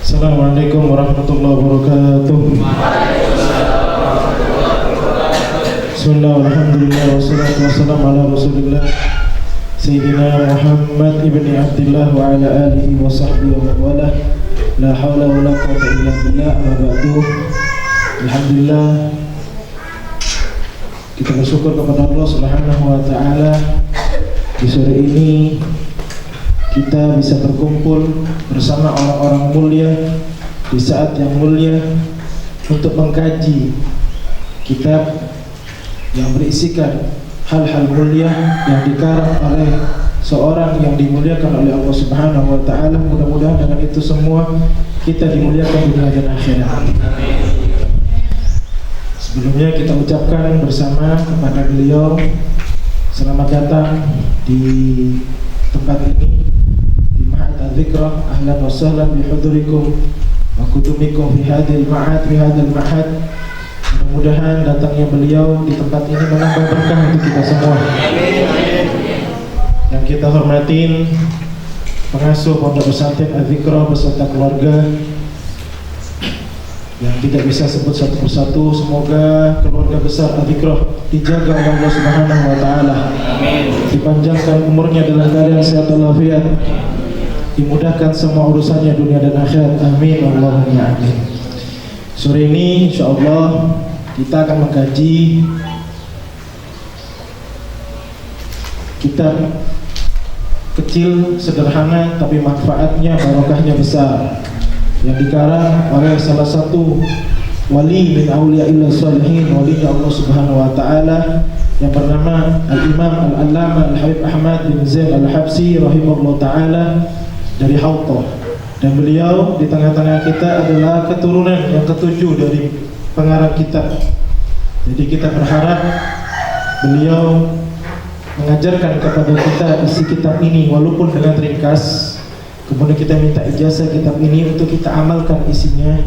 Assalamualaikum warahmatullahi wabarakatuh. Bismillah, alhamdulillah, wassalatu wassalamu ala rasulillah Sayyidina Muhammad ibni Abdillah wa ala alihi wa sahbihi wa wala. La hawla wa la quwwata illa billah. Amma ba'du. Alhamdulillah, kita bersyukur kepada Allah Subhanahu wa ta'ala. Di sore ini kita bisa berkumpul bersama orang-orang mulia di saat yang mulia untuk mengkaji kitab yang berisikan hal-hal mulia yang dikarang oleh seorang yang dimuliakan oleh Allah Subhanahu wa ta'ala. Mudah-mudahan dengan itu semua kita dimuliakan di dunia dan akhirat. Sebelumnya kita ucapkan bersama kepada beliau selamat datang di tempat ini, di Ma'had Al-Dhikrah. Ahlan wa sahlan bihudurikum wa kudumikum fi hadhil ma'had, fi hadhal ma'had. Mudah-mudahan datangnya beliau di tempat ini menambah berkah untuk kita semua. Yang kita hormatin pengasuh Pondok Pesantren Al-Dhikrah beserta keluarga yang tidak bisa sebut satu persatu. Semoga keluarga besar Al-Dhikrah dijaga oleh Allah Subhanahu wa ta'ala. Dipanjangkan umurnya dalam keadaan sehat walafiat, dimudahkan semua urusannya dunia dan akhirat. Amin Allahumma amin. Sore ini insyaallah kita akan mengkaji kitab kecil, sederhana, tapi manfaatnya, barokahnya besar, yang dikarang oleh salah satu wali min awliyaillah salihin, walinya Allah Subhanahu wa ta'ala, yang bernama Al-Imam Al-Allamah Al-Habib Ahmad bin Zain Al-Habsi rahimahullah ta'ala dari Hauthah. Dan beliau di tengah-tengah kita adalah keturunan yang ketujuh dari pengarang kitab. Jadi kita berharap beliau mengajarkan kepada kita isi kitab ini walaupun dengan ringkas. Kemudian kita minta ijazah kitab ini untuk kita amalkan isinya,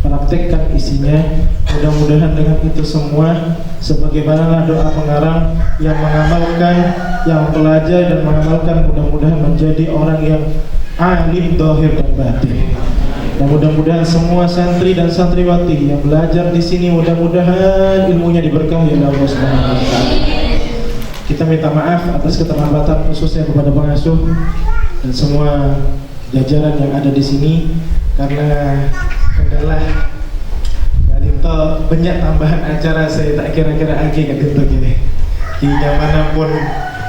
praktekkan isinya. Mudah-mudahan dengan itu semua sebagaimana doa pengarang yang mengamalkan, yang belajar dan mengamalkan, mudah-mudahan menjadi orang yang alim zahir dan batin. Dan mudah-mudahan semua santri dan santriwati yang belajar di sini mudah-mudahan ilmunya diberkahi oleh Allah Subhanahu wa taala. Kita minta maaf atas keterlambatan khususnya kepada pengasuh dan semua jajaran yang ada di sini karena kendala Galinto banyak tambahan acara. Saya tak kira-kira lagi Galinto gini. Di manapun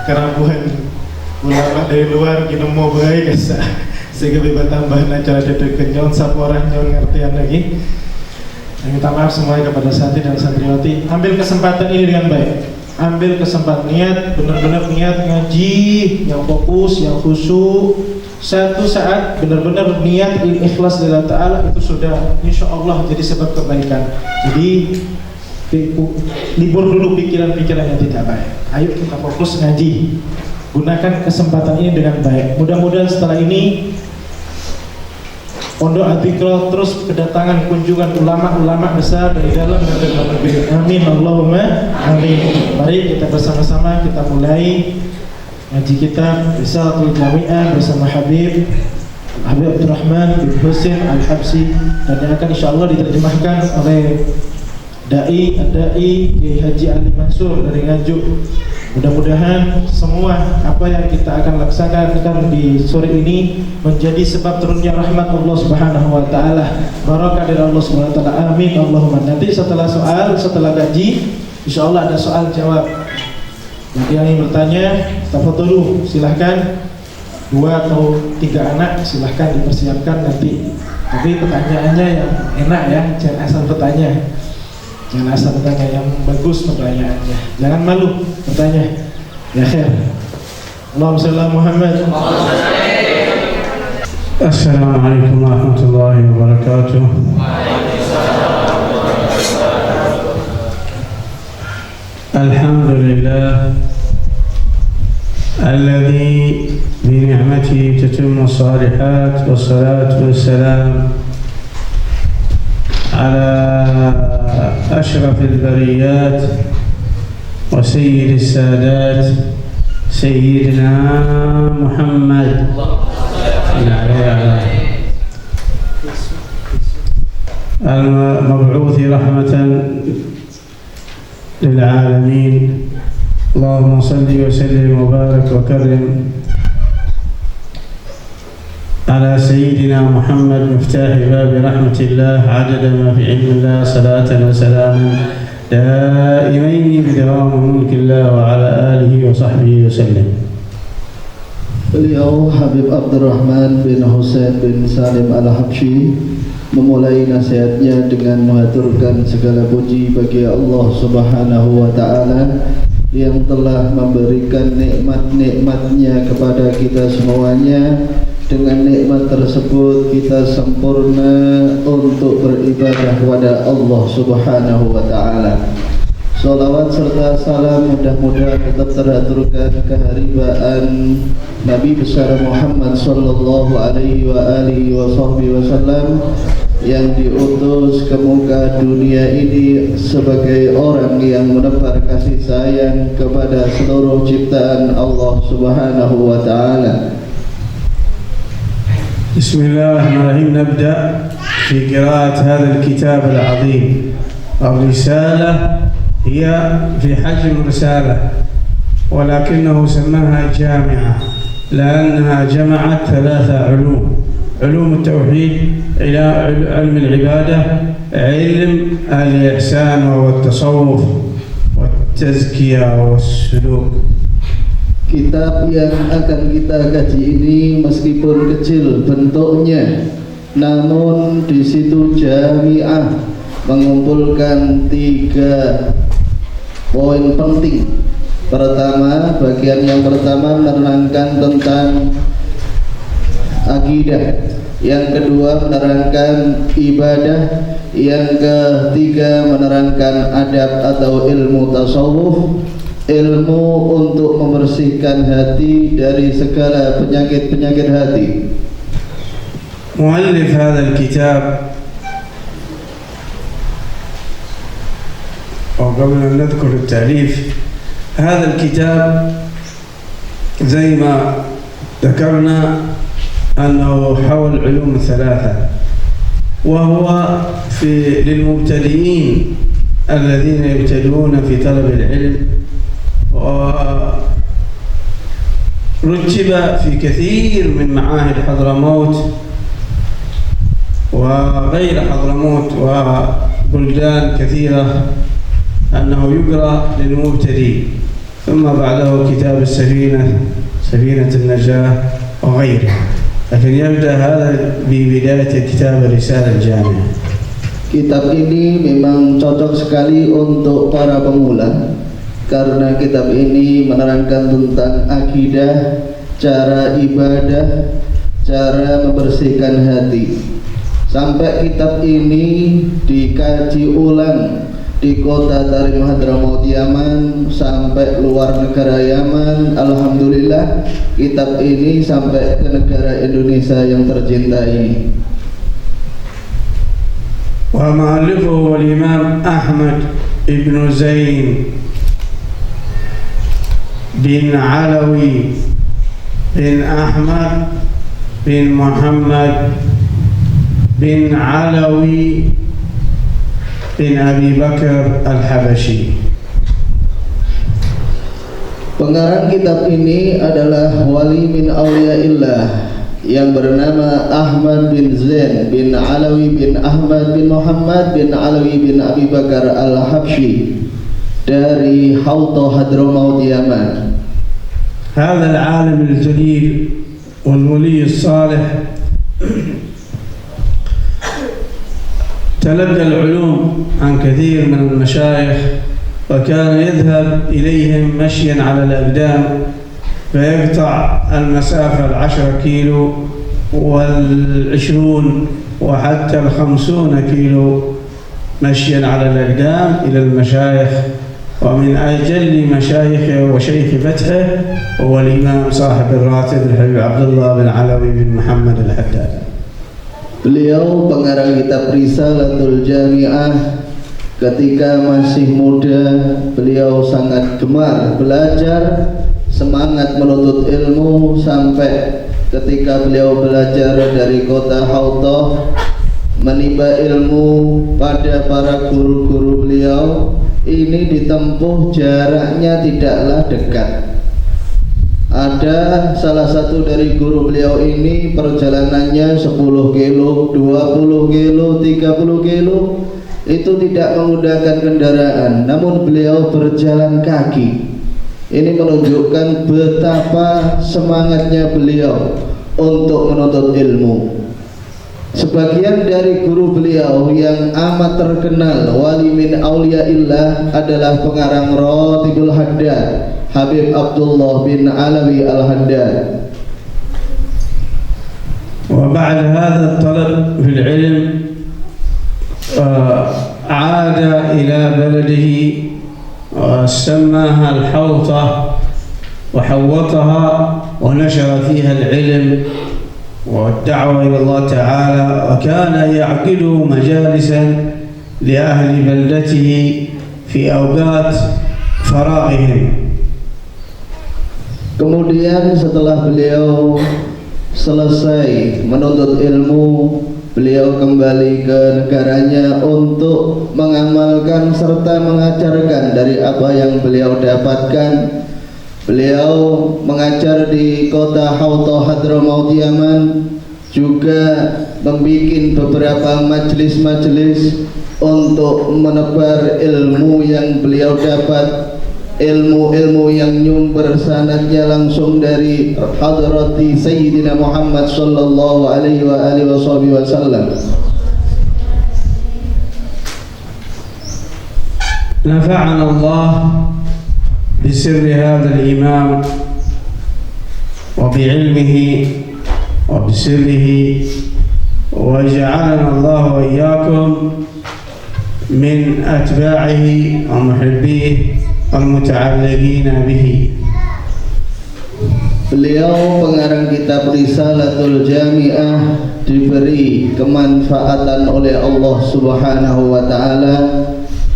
kerabuhan ulama dari luar kita mau baik sehingga bebas tambahan acara dedek kenyon saporah nyon ngertian lagi. Minta maaf semuanya kepada santri dan santriwati. Ambil kesempatan ini dengan baik, ambil kesempatan, niat benar-benar niat ngaji yang fokus, yang khusyuk. Satu saat benar-benar niat ikhlas lillahi ta'ala, itu sudah insyaallah jadi sebab kebaikan. Jadi libur dulu pikiran-pikiran yang tidak baik. Ayo kita fokus ngaji. Gunakan kesempatan ini dengan baik. Mudah-mudahan setelah ini Pondok Al-Dhikrah terus kedatangan kunjungan ulama-ulama besar dari dalam dan dari luar negeri. Amin Allahumma amin. Mari kita bersama-sama kita mulai ngaji kitab Risalatul Jami'ah bersama Habib Abdurrahman bin Husain Al-Habsi, dan yang akan insyaallah diterjemahkan oleh Dai Kiai Haji Ali Mansur dari Nganjuk. Mudah-mudahan semua apa yang kita akan laksanakan di sore ini menjadi sebab turunnya rahmat Allah Subhanahu wa taala, barakah dari Allah Subhanahu wa taala. Amin Allahumma. Nanti setelah setelah gaji insyaallah ada soal jawab. Jadi yang ingin bertanya, tafadholu, silahkan 2 atau 3 anak silahkan dipersiapkan nanti. Tapi pertanyaannya yang enak ya, jangan asal bertanya. Jangan asal bertanya, yang bagus pertanyaannya. Jangan malu bertanya. Ya khair. Allahumma shalli ala Muhammad. Assalamualaikum warahmatullahi wabarakatuh. Alhamdulillah alladzi bi ni'matihi tatimmu shalihat, wassalatu wassalam ala ashrafil bariyat wa sayyidis sadat sayyidina Muhammad. المبعوث رحمة للعالمين. اللهم صل وسلم وبارك وكرم على سيدنا محمد مفتاح باب رحمة الله عدد ما في علم الله، صلاة وسلاما دائمين بدوام ملك الله وعلى آله وصحبه وسلم. Beliau Habib Abdurrahman bin Husain bin Salim Al-Habsyi memulai nasihatnya dengan mengaturkan segala puji bagi Allah Subhanahu wa Ta'ala yang telah memberikan nikmat-nikmatnya kepada kita semuanya. Dengan nikmat tersebut kita sempurna untuk beribadah kepada Allah Subhanahu wa Ta'ala. Salawat serta salam mudah-mudahan tetap teraturkan keharibaan Nabi besar Muhammad sallallahu alaihi wasallam yang diutus ke muka dunia ini sebagai orang yang menebar kasih sayang kepada seluruh ciptaan Allah Subhanahu wa Ta'ala. Bismillahirrahmanirrahim. نبدأ في قراءة هذا الكتاب العظيم. الرسالة هي في حجم رسالة، ولكنه سماها جامعة لأنها جمعت ثلاثة علوم: علوم التوحيد، إلى علم العبادة، علم الإحسان والتصوف والتزكية والسلوك. Kitab yang akan kita kaji ini meskipun kecil bentuknya, namun di situ jamiah, mengumpulkan 3 poin penting. Pertama, bagian yang pertama menerangkan tentang akidah, yang kedua menerangkan ibadah, yang ketiga menerangkan adab atau ilmu tasawuf, ilmu untuk membersihkan hati dari segala penyakit-penyakit hati. مؤلف هذا الكتاب، وقبل أن نذكر التأليف، هذا الكتاب زي ما ذكرنا أنه حول علوم ثلاثة، وهو للمبتدئين الذين يبتدئون في طلب العلم، ورتب في كثير من معاهد حضرموت وغير حضرموت وبلدان كثيرة أنه يقرأ للمبتدئ، ثم بعده كتاب السفينة، سفينة النجاة وغيره، لكن يبدأ هذا ببداية كتاب الرسالة الجامعة. Kitab ini memang cocok sekali untuk para pemula, karena kitab ini menerangkan tentang akidah, cara ibadah, cara membersihkan hati. Sampai kitab ini dikaji ulang di kota Tarim Hadramaut Yaman sampai luar negara Yaman. Alhamdulillah kitab ini sampai ke negara Indonesia yang tercinta ini. ومؤلفه هو الإمام أحمد بن زين بن علوي بن أحمد بن محمد بن علوي بن أبي بكر الحبشي. Pengarang kitab ini adalah wali min awliyaillah yang bernama Ahmad bin Zain bin Alawi bin Ahmad bin Muhammad bin Alawi bin Abi Bakar Al-Habsyi dari Hauto Hadramaut Yaman. هذا العالم الجليل والولي الصالح تلقى العلوم عن كثير من المشايخ، وكان يذهب إليهم مشيا على الأقدام، فيقطع المسافة 10 كيلو وال20 وحتى 50 كيلو مشيا على الأقدام إلى المشايخ. ومن أجل مشايخه وشيخ فتحه هو الإمام صاحب الراتب الحبيب عبد الله بن علوي بن محمد الحداد. Beliau pengarang kitab Risalatul Jami'ah. Ketika masih muda, beliau sangat gemar belajar, semangat menuntut ilmu, sampai ketika beliau belajar dari kota Hauto menimba ilmu pada para guru-guru beliau ini ditempuh jaraknya tidaklah dekat. Ada salah satu dari guru beliau ini perjalanannya 10 kilo, 20 kilo, 30 kilo, itu tidak menggunakan kendaraan, namun beliau berjalan kaki. Ini menunjukkan betapa semangatnya beliau untuk menuntut ilmu. Sebagian dari guru beliau yang amat terkenal, wali min auliyaillah, adalah pengarang Ratibul Haddad, Habib Abdullah bin Alawi Al-Haddad. وبعد هذا الطلب في العلم عاد إلى بلده وسماها الحوطة وحوطها ونشر فيها العلم والدعوة إلى الله تعالى، وكان يعقد مجالسا لأهل بلدته في أوقات فراغهم. Kemudian setelah beliau selesai menuntut ilmu, beliau kembali ke negaranya untuk mengamalkan serta mengajarkan dari apa yang beliau dapatkan. Beliau mengajar di kota Hauta Hadramaut Yaman, juga membuat beberapa majelis-majelis untuk menebar ilmu yang beliau dapat, ilmu-ilmu yang nyumber sanadnya langsung dari hadrati Sayyidina Muhammad sallallahu alaihi wasallam. نفعنا الله بسر هذا الإمام وبعلمه وبسره، وجعلنا الله وإياكم من أتباعه ومحبيه المتعلقين به. Beliau pengarang kitab Risalatul Jami'ah diberi kemanfaatan oleh Allah Subhanahu wa taala.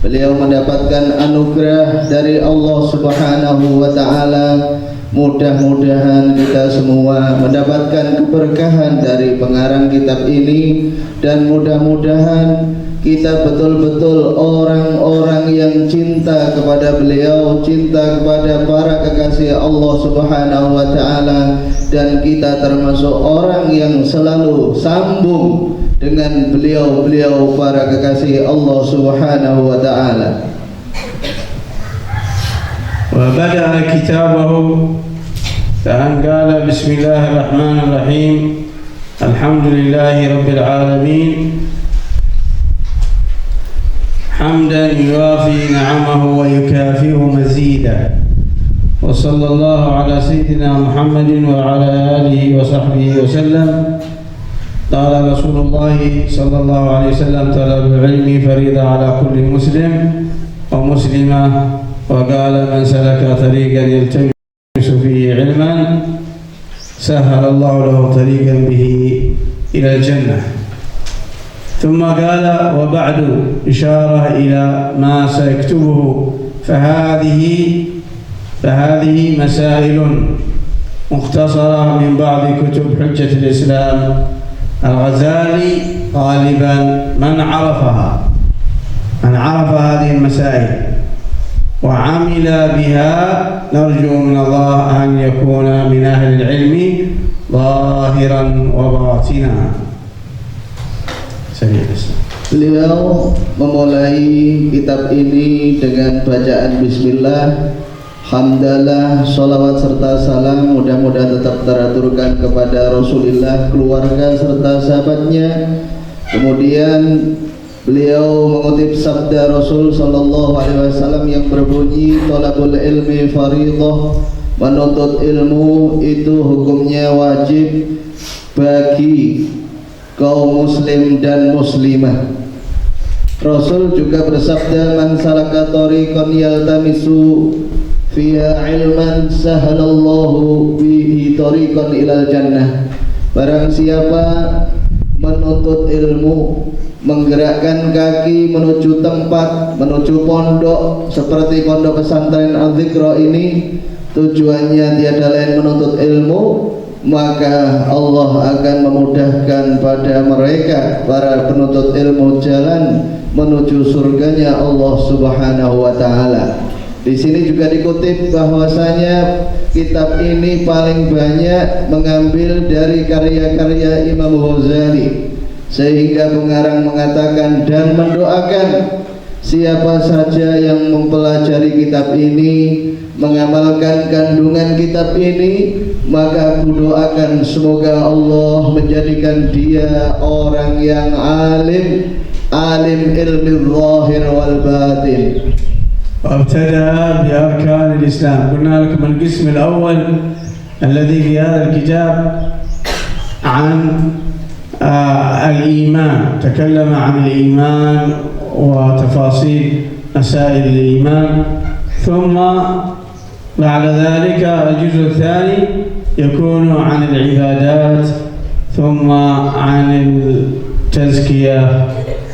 Beliau mendapatkan anugerah dari Allah Subhanahu wa taala. Mudah-mudahan kita semua mendapatkan keberkahan dari pengarang kitab ini, dan mudah-mudahan kita betul-betul orang-orang yang cinta kepada beliau, cinta kepada para kekasih Allah Subhanahu wa taala, dan kita termasuk orang yang selalu sambung dengan beliau-beliau para kekasih Allah Subhanahu wa taala. وبدأ كتابه فأن قال بسم الله الرحمن الرحيم الحمد لله رب العالمين حمدا يوافي نعمه ويكافئ مزيدا، وصلى الله على سيدنا محمد وعلى آله وصحبه وسلم. قال رسول الله صلى الله عليه وسلم طلب العلم فريضة على كل مسلم ومسلمة، وقال من سلك طريقا يلتمس فيه علما سهل الله له طريقا به إلى الجنة. ثم قال وبعد إشارة إلى ما سيكتبه، فهذه مسائل مختصرة من بعض كتب حجة الإسلام الغزالي. غالبا من عرف هذه المسائل وعمل بها نرجو من الله أن يكون من أهل العلم ظاهرا وباطنا. Beliau memulai kitab ini dengan bacaan bismillah, hamdalah, sholawat serta salam mudah-mudahan tetap teraturkan kepada Rasulullah, keluarga serta sahabatnya. Kemudian beliau mengutip sabda Rasul sallallahu alaihi wasallam yang berbunyi thalabul ilmi fardhah, menuntut ilmu itu hukumnya wajib bagi kaum muslim dan muslimah. Rasul juga bersabda man salaka tariqan yaltamisu fiha ilman sahalallahu bihi tariqan ilal jannah. Barang siapa menuntut ilmu, menggerakkan kaki menuju tempat, menuju pondok seperti pondok pesantren Al-Dzikra ini, tujuannya tiada lain menuntut ilmu, maka Allah akan memudahkan pada mereka para penuntut ilmu jalan menuju surganya Allah Subhanahu wa taala. Di sini juga dikutip bahwasanya kitab ini paling banyak mengambil dari karya-karya Imam Ghazali, sehingga pengarang mengatakan dan mendoakan siapa saja yang mempelajari kitab ini, mengamalkan kandungan kitab ini, maka aku doakan semoga Allah menjadikan dia orang yang alim ilmi zahir wal batin. وابتدأ بأركان الإسلام. قلنا لكم القسم الأول الذي في هذا الكتاب عن الإيمان، تكلم عن الإيمان وتفاصيل مسائل الإيمان، ثم بعد ذلك الجزء الثاني يكون عن العبادات، ثم عن التزكية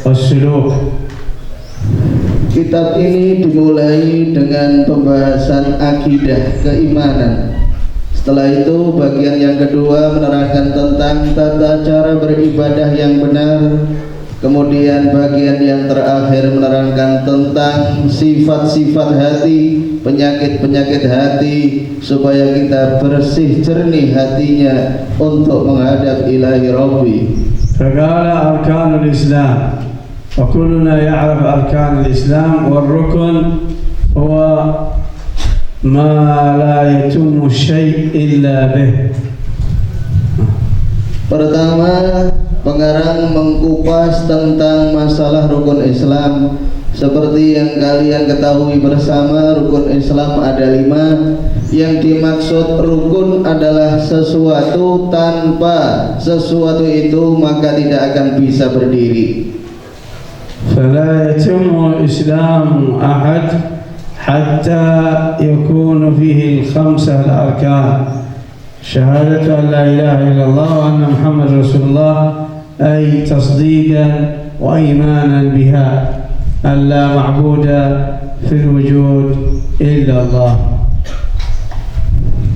والسلوك. Kitab ini dimulai dengan pembahasan akidah, keimanan. Setelah itu bagian yang kedua menerangkan tentang tata cara beribadah yang benar. Kemudian bagian yang terakhir menerangkan tentang sifat-sifat hati, penyakit-penyakit hati, supaya kita bersih jernih hatinya untuk menghadap ilahi Rabbi. فقال أركان الإسلام، وكلنا يعرف أركان الإسلام، والركن هو ما لا يتم الشيء إلا به. Pertama, pengarang mengkupas tentang masalah rukun Islam. Seperti yang kalian ketahui bersama, rukun Islam ada 5. Yang dimaksud rukun adalah sesuatu, tanpa sesuatu itu maka tidak akan bisa berdiri. فلا يتم إسلام أحد حتى يكون فيه الخمسة الأركان: شهادة أن لا إله إلا الله وأن محمد رسول الله، أي تصديقا وإيمانا بها أن لا معبود في الوجود إلا الله.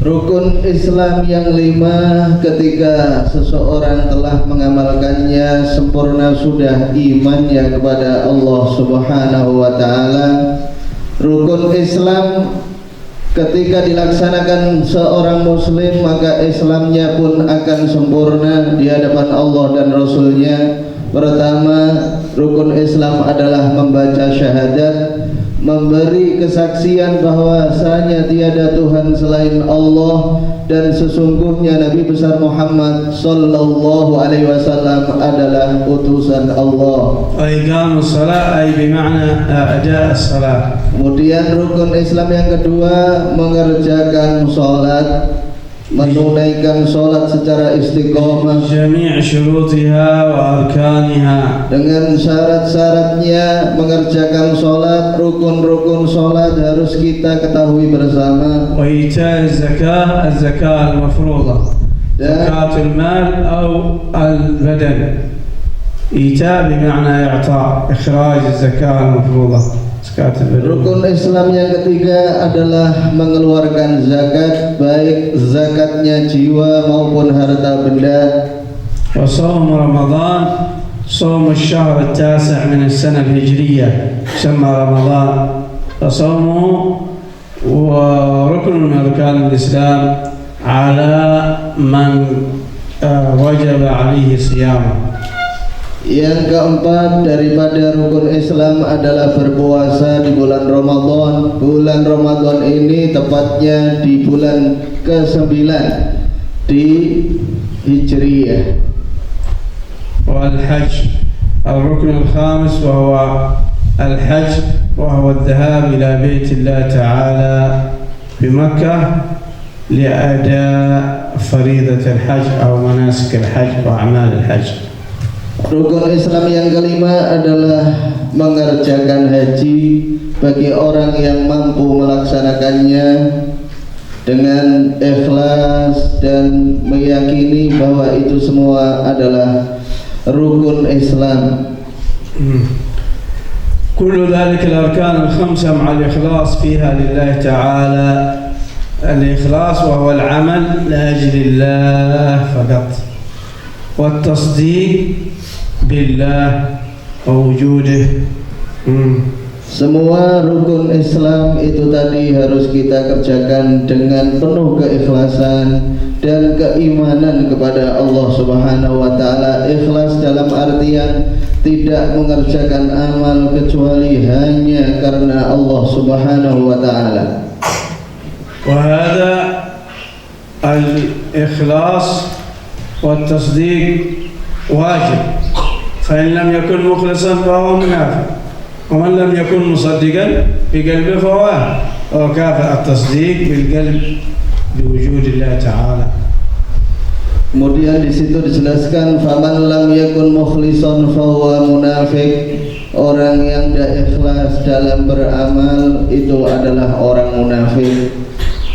Rukun Islam yang 5, ketika seseorang telah mengamalkannya, sempurna sudah imannya kepada Allah Subhanahu wa ta'ala. Rukun Islam ketika dilaksanakan seorang muslim, maka Islamnya pun akan sempurna di hadapan Allah dan Rasulnya. Pertama, rukun Islam adalah membaca syahadat, memberi kesaksian bahwasanya tiada Tuhan selain Allah dan sesungguhnya Nabi besar Muhammad sallallahu alaihi wasallam adalah utusan Allah. وإقام الصلاة أي بمعنى أداء الصلاة. Kemudian rukun Islam yang kedua, mengerjakan sholat, menunaikan sholat secara istiqomah جميع شروطها وأركانها. dengan syarat-syaratnya. Mengerjakan sholat, rukun-rukun sholat harus kita ketahui bersama. وإيتاء الزكاة، الزكاة المفروضة، زكاة المال أو البدن. إيتاء بمعنى إعطاء، إخراج الزكاة المفروضة، زكاة البدن. Rukun Islam yang ketiga adalah mengeluarkan zakat, baik zakatnya jiwa maupun harta benda. وصوم رمضان، صوم الشهر التاسع من السنة الهجرية يسمى رمضان، فصومه وركن من أركان الإسلام على من وجب عليه صيامه. Yang keempat daripada rukun Islam adalah berpuasa di bulan Ramadan. Bulan Ramadan ini tepatnya di bulan ke-9 di Hijriyah. والحج الركن الخامس وهو الحج، وهو الذهاب إلى بيت الله تعالى بمكة لأداء فريضة الحج أو مناسك الحج وأعمال الحج. Rukun Islam yang kelima adalah mengerjakan haji bagi orang yang mampu melaksanakannya dengan ikhlas dan meyakini bahwa itu semua adalah rukun Islam. كل ذلك الأركان الخمسة مع الإخلاص فيها لله تعالى الإخلاص وهو العمل لأجل الله فقط، والتصديق بالله ووجوده. Semua rukun Islam itu tadi harus kita kerjakan dengan penuh keikhlasan dan keimanan kepada Allah Subhanahu wa taala. Ikhlas dalam artian tidak mengerjakan amal kecuali hanya karena Allah Subhanahu wa taala. وهذا الإخلاص والتصديق واجب، فإن لم يكن مخلصا فهو منافق، ومن لم يكن مصدقا بقلبه فهو كافر. التصديق بالقلب بوجود الله تعالى. Kemudian di situ dijelaskan faman lam yakun mukhlishon fahuwa munafik. Orang yang tidak ikhlas dalam beramal itu adalah orang munafik.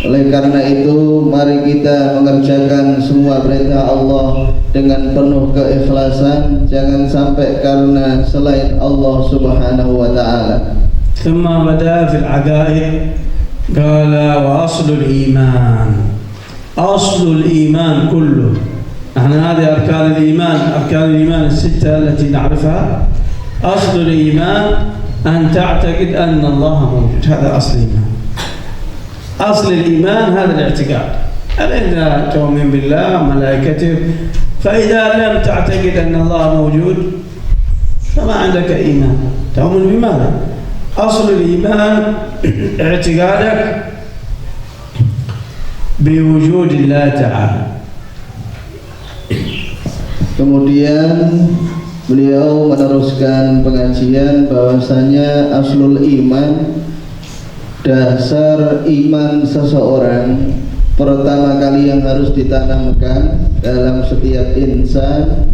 Oleh karena itu mari kita mengerjakan semua perintah Allah dengan penuh keikhlasan, jangan sampai karena selain Allah Subhanahu wa taala. ثم بدأ في العقائد قال وأصل الإيمان، أصل الإيمان كله. نحن هذه أركان الإيمان الستة التي نعرفها. أصل الإيمان أن تعتقد أن الله موجود، هذا أصل الإيمان. أصل الإيمان هذا الاعتقاد، أنت تؤمن بالله وملائكته، فإذا لم تعتقد أن الله موجود فما عندك إيمان. تؤمن بماذا؟ أصل الإيمان اعتقادك بوجود الله تعالى. Kemudian beliau meneruskan pengajian bahwasanya aslul iman, dasar iman seseorang, pertama kali yang harus ditanamkan dalam setiap insan,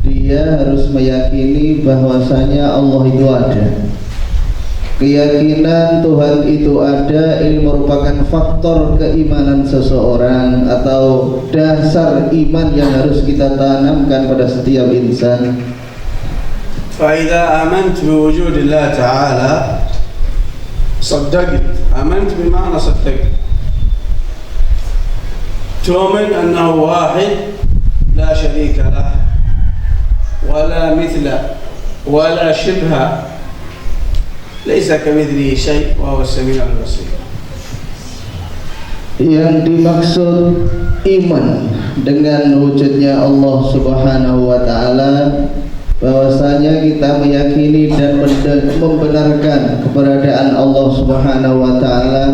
dia harus meyakini bahwasanya Allah itu ada. Keyakinan Tuhan itu ada ini merupakan faktor keimanan seseorang atau dasar iman yang harus kita tanamkan pada setiap insan. فإذا آمنت بوجود الله تعالى صدقت. آمنت بمعنى صدقت. تؤمن أنه واحد لا شريك له ولا مثل ولا شبه، ليس كمثله شيء وهو السميع البصير. Yang dimaksud iman dengan wujudnya Allah Subhanahu wa taala, bahwasanya kita meyakini dan membenarkan keberadaan Allah Subhanahu wa taala.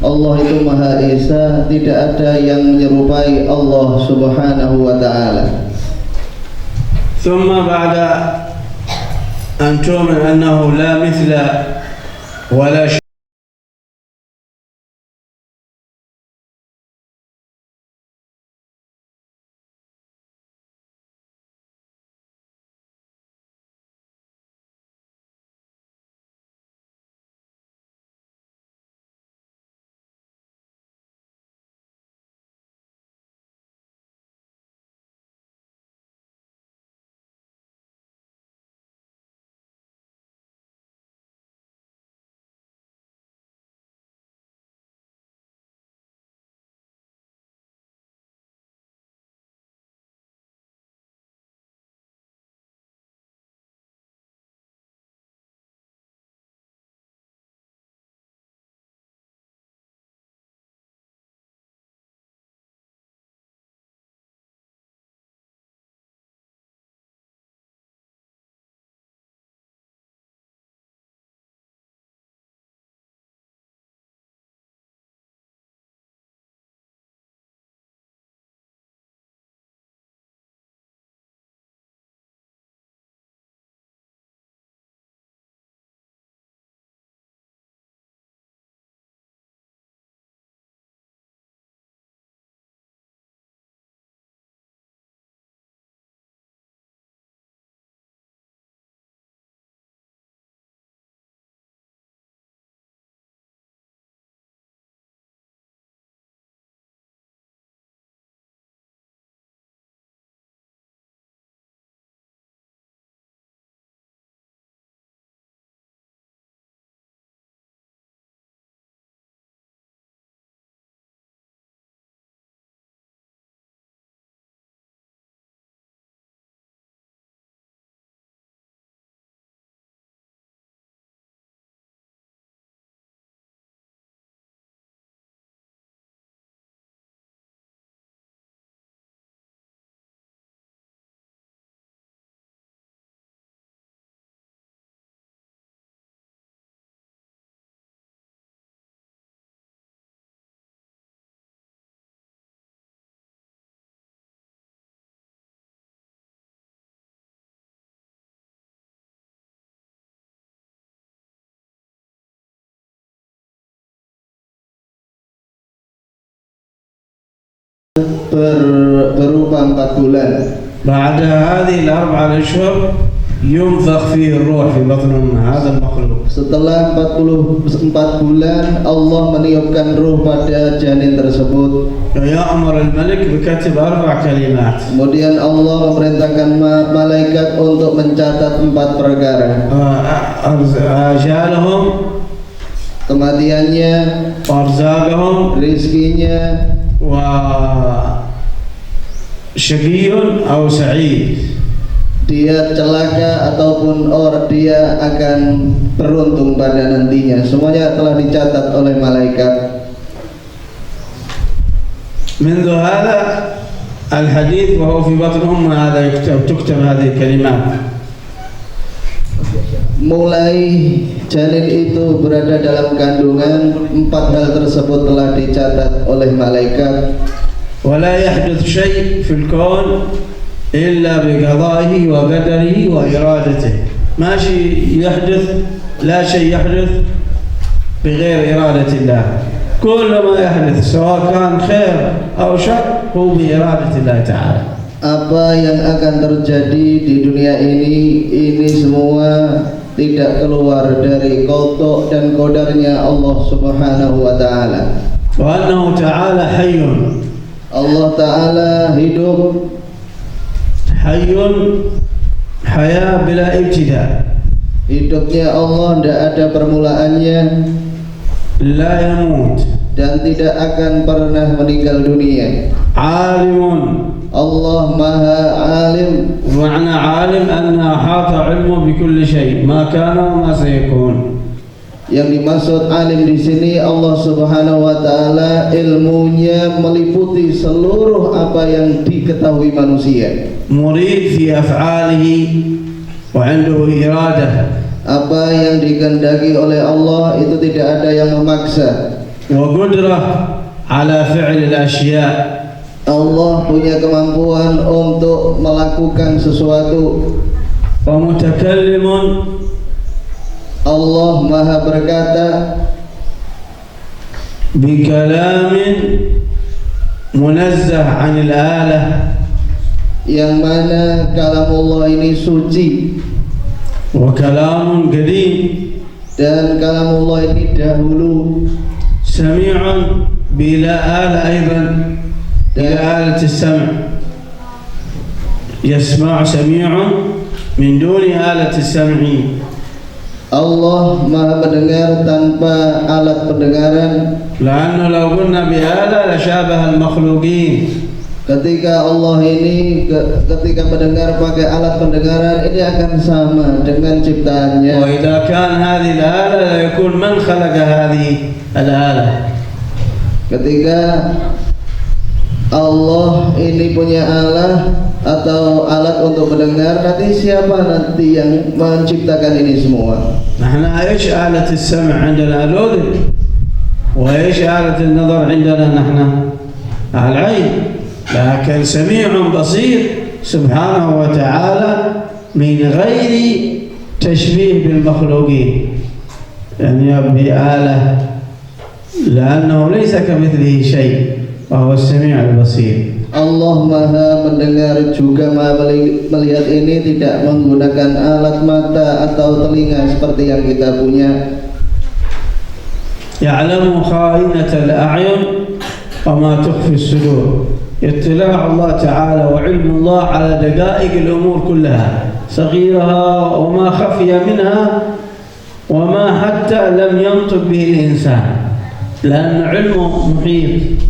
Allah itu Maha Esa, tidak ada yang menyerupai Allah Subhanahu wa taala. ثم بعد أن تؤمن أنه لا مثل ولا berupa 4 bulan. بعد هذه ال4 أشهر ينفخ فيه الروح في بطن هذا المخلوق. Setelah 44 bulan Allah meniupkan ruh pada janin tersebut. ويأمر الملك بكتب 4 كلمات. Kemudian Allah memerintahkan malaikat untuk mencatat 4 perkara. آجالهم Kematiannya, وأرزاقهم rizkinya, وشقي أو سعيد. dia celaka ataupun dia akan beruntung pada nantinya. Semuanya telah dicatat oleh malaikat. منذ هذا الحديث وهو في بطن أمه هذا تكتب هذه الكلمات. Mulai janin itu berada dalam kandungan, 4 hal tersebut telah dicatat oleh malaikat. ولا يحدث شيء في الكون إلا بقضائه وقدره وإرادته. ما شيء يحدث، لا شيء يحدث بغير إرادة الله. كل ما يحدث سواء كان خير أو شر هو بإرادة الله تعالى. Apa yang akan terjadi di dunia ini semua tidak keluar dari qada dan qadarnya Allah Subhanahu wa taala. وأنه تعالى حي. Allah taala hidup, حي حياة بلا ابتداء. hidupnya Allah tidak ada permulaannya, لا يموت. dan tidak akan pernah meninggal dunia. عالم. Allah maha alim. معنى عالم أن أحاط علمه بكل شيء ما كان وما سيكون. Yang dimaksud alim di sini Allah Subhanahu wa taala ilmunya meliputi seluruh apa yang diketahui manusia. مريد في أفعاله وعنده إرادة. Apa yang dikehendaki oleh Allah itu tidak ada yang memaksa. وقدرة على فعل الأشياء. Allah punya kemampuan untuk melakukan sesuatu. ومتكلم. Allah maha berkata بكلام منزه عن الآلة. yang mana kalamullah ini suci وكلام قديم. dan kalamullah ini dahulu. سميع بلا آلة أيضا، بلا آلة السمع. يسمع سميع من دون آلة السمع. Allah maha mendengar tanpa alat pendengaran. لأنه لو قلنا بآلة لشابه المخلوقين. Ketika Allah ini ketika mendengar pakai alat pendengaran ini akan sama dengan ciptaannya. وإذا كان هذه الآلة ليكون من خلق هذه الآلة. Ketika Allah ini punya alat atau alat untuk mendengar, nanti siapa nanti yang menciptakan ini semua? نحن إيش آلة السمع عندنا الأذن، وإيش آلة النظر عندنا نحن العين، لكن سميع بصير سبحانه وتعالى من غير تشبيه بالمخلوقين، يعني بآلة، لأنه ليس كمثله شيء وهو السميع البصير. Allah maha mendengar juga maha melihat ini tidak menggunakan alat mata atau telinga seperti yang kita punya. يعلم خائنة الأعين وما تخفي الصدور. اطلاع الله تعالى وعلم الله على دقائق الأمور كلها، صغيرها وما خفي منها وما حتى لم ينطق به الإنسان، لأن علمه محيط.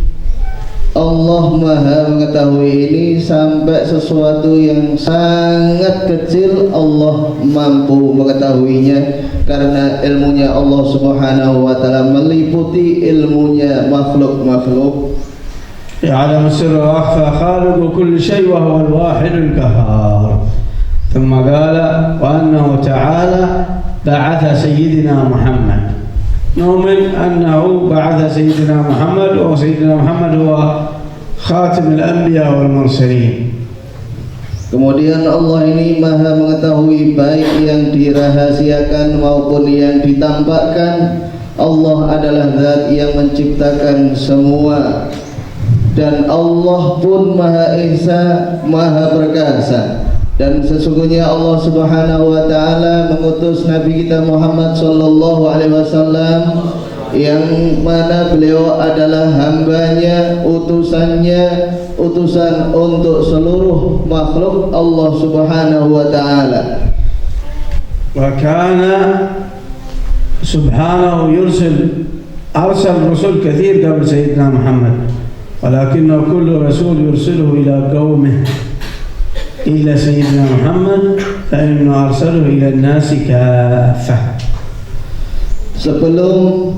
Allah maha mengetahui ini sampai sesuatu yang sangat kecil Allah mampu mengetahuinya karena ilmunya Allah Subhanahu wa taala meliputi ilmunya makhluk-makhluk. يعلم السر وأخفى خالق كل شيء وهو الواحد القهار. ثم قال وأنه تعالى بعث سيدنا محمد. نؤمن أنه بعث سيدنا محمد، وسيدنا محمد هو خاتم الأنبياء والمرسلين. Kemudian Allah ini maha mengetahui baik yang dirahasiakan maupun yang ditampakkan. Allah adalah zat yang menciptakan semua. dan Allah pun Maha Esa, Maha Perkasa. Dan sesungguhnya Allah Subhanahu wa taala mengutus Nabi kita Muhammad sallallahu alaihi wasallam yang mana beliau adalah hambanya, utusannya, utusan untuk seluruh makhluk Allah Subhanahu wa taala. وكان سبحانه أرسل رسل كثير قبل سيدنا محمد، ولكنه كل رسول يرسله إلى قومه إلا سيدنا محمد فإنه أرسله إلى الناس كافة. Sebelum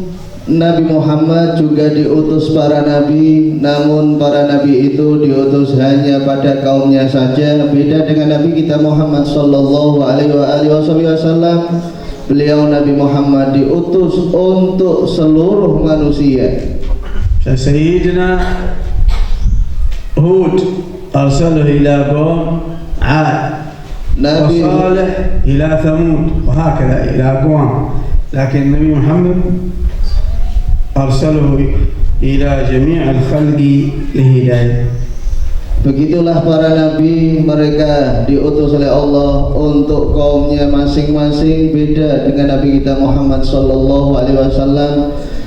Nabi Muhammad juga diutus para nabi, namun para nabi itu diutus hanya pada kaumnya saja. Beda dengan Nabi kita Muhammad sallallahu alaihi wasallam, beliau Nabi Muhammad diutus untuk seluruh manusia. سيدنا هود أرسله إلى قوم عاد وصالح إلى ثمود وهكذا إلى أقوام، لكن النبي محمد أرسله إلى جميع الخلق لهداية. Begitulah para nabi, mereka diutus oleh Allah untuk kaumnya masing-masing. Beda dengan Nabi kita Muhammad sallallahu alaihi wasallam.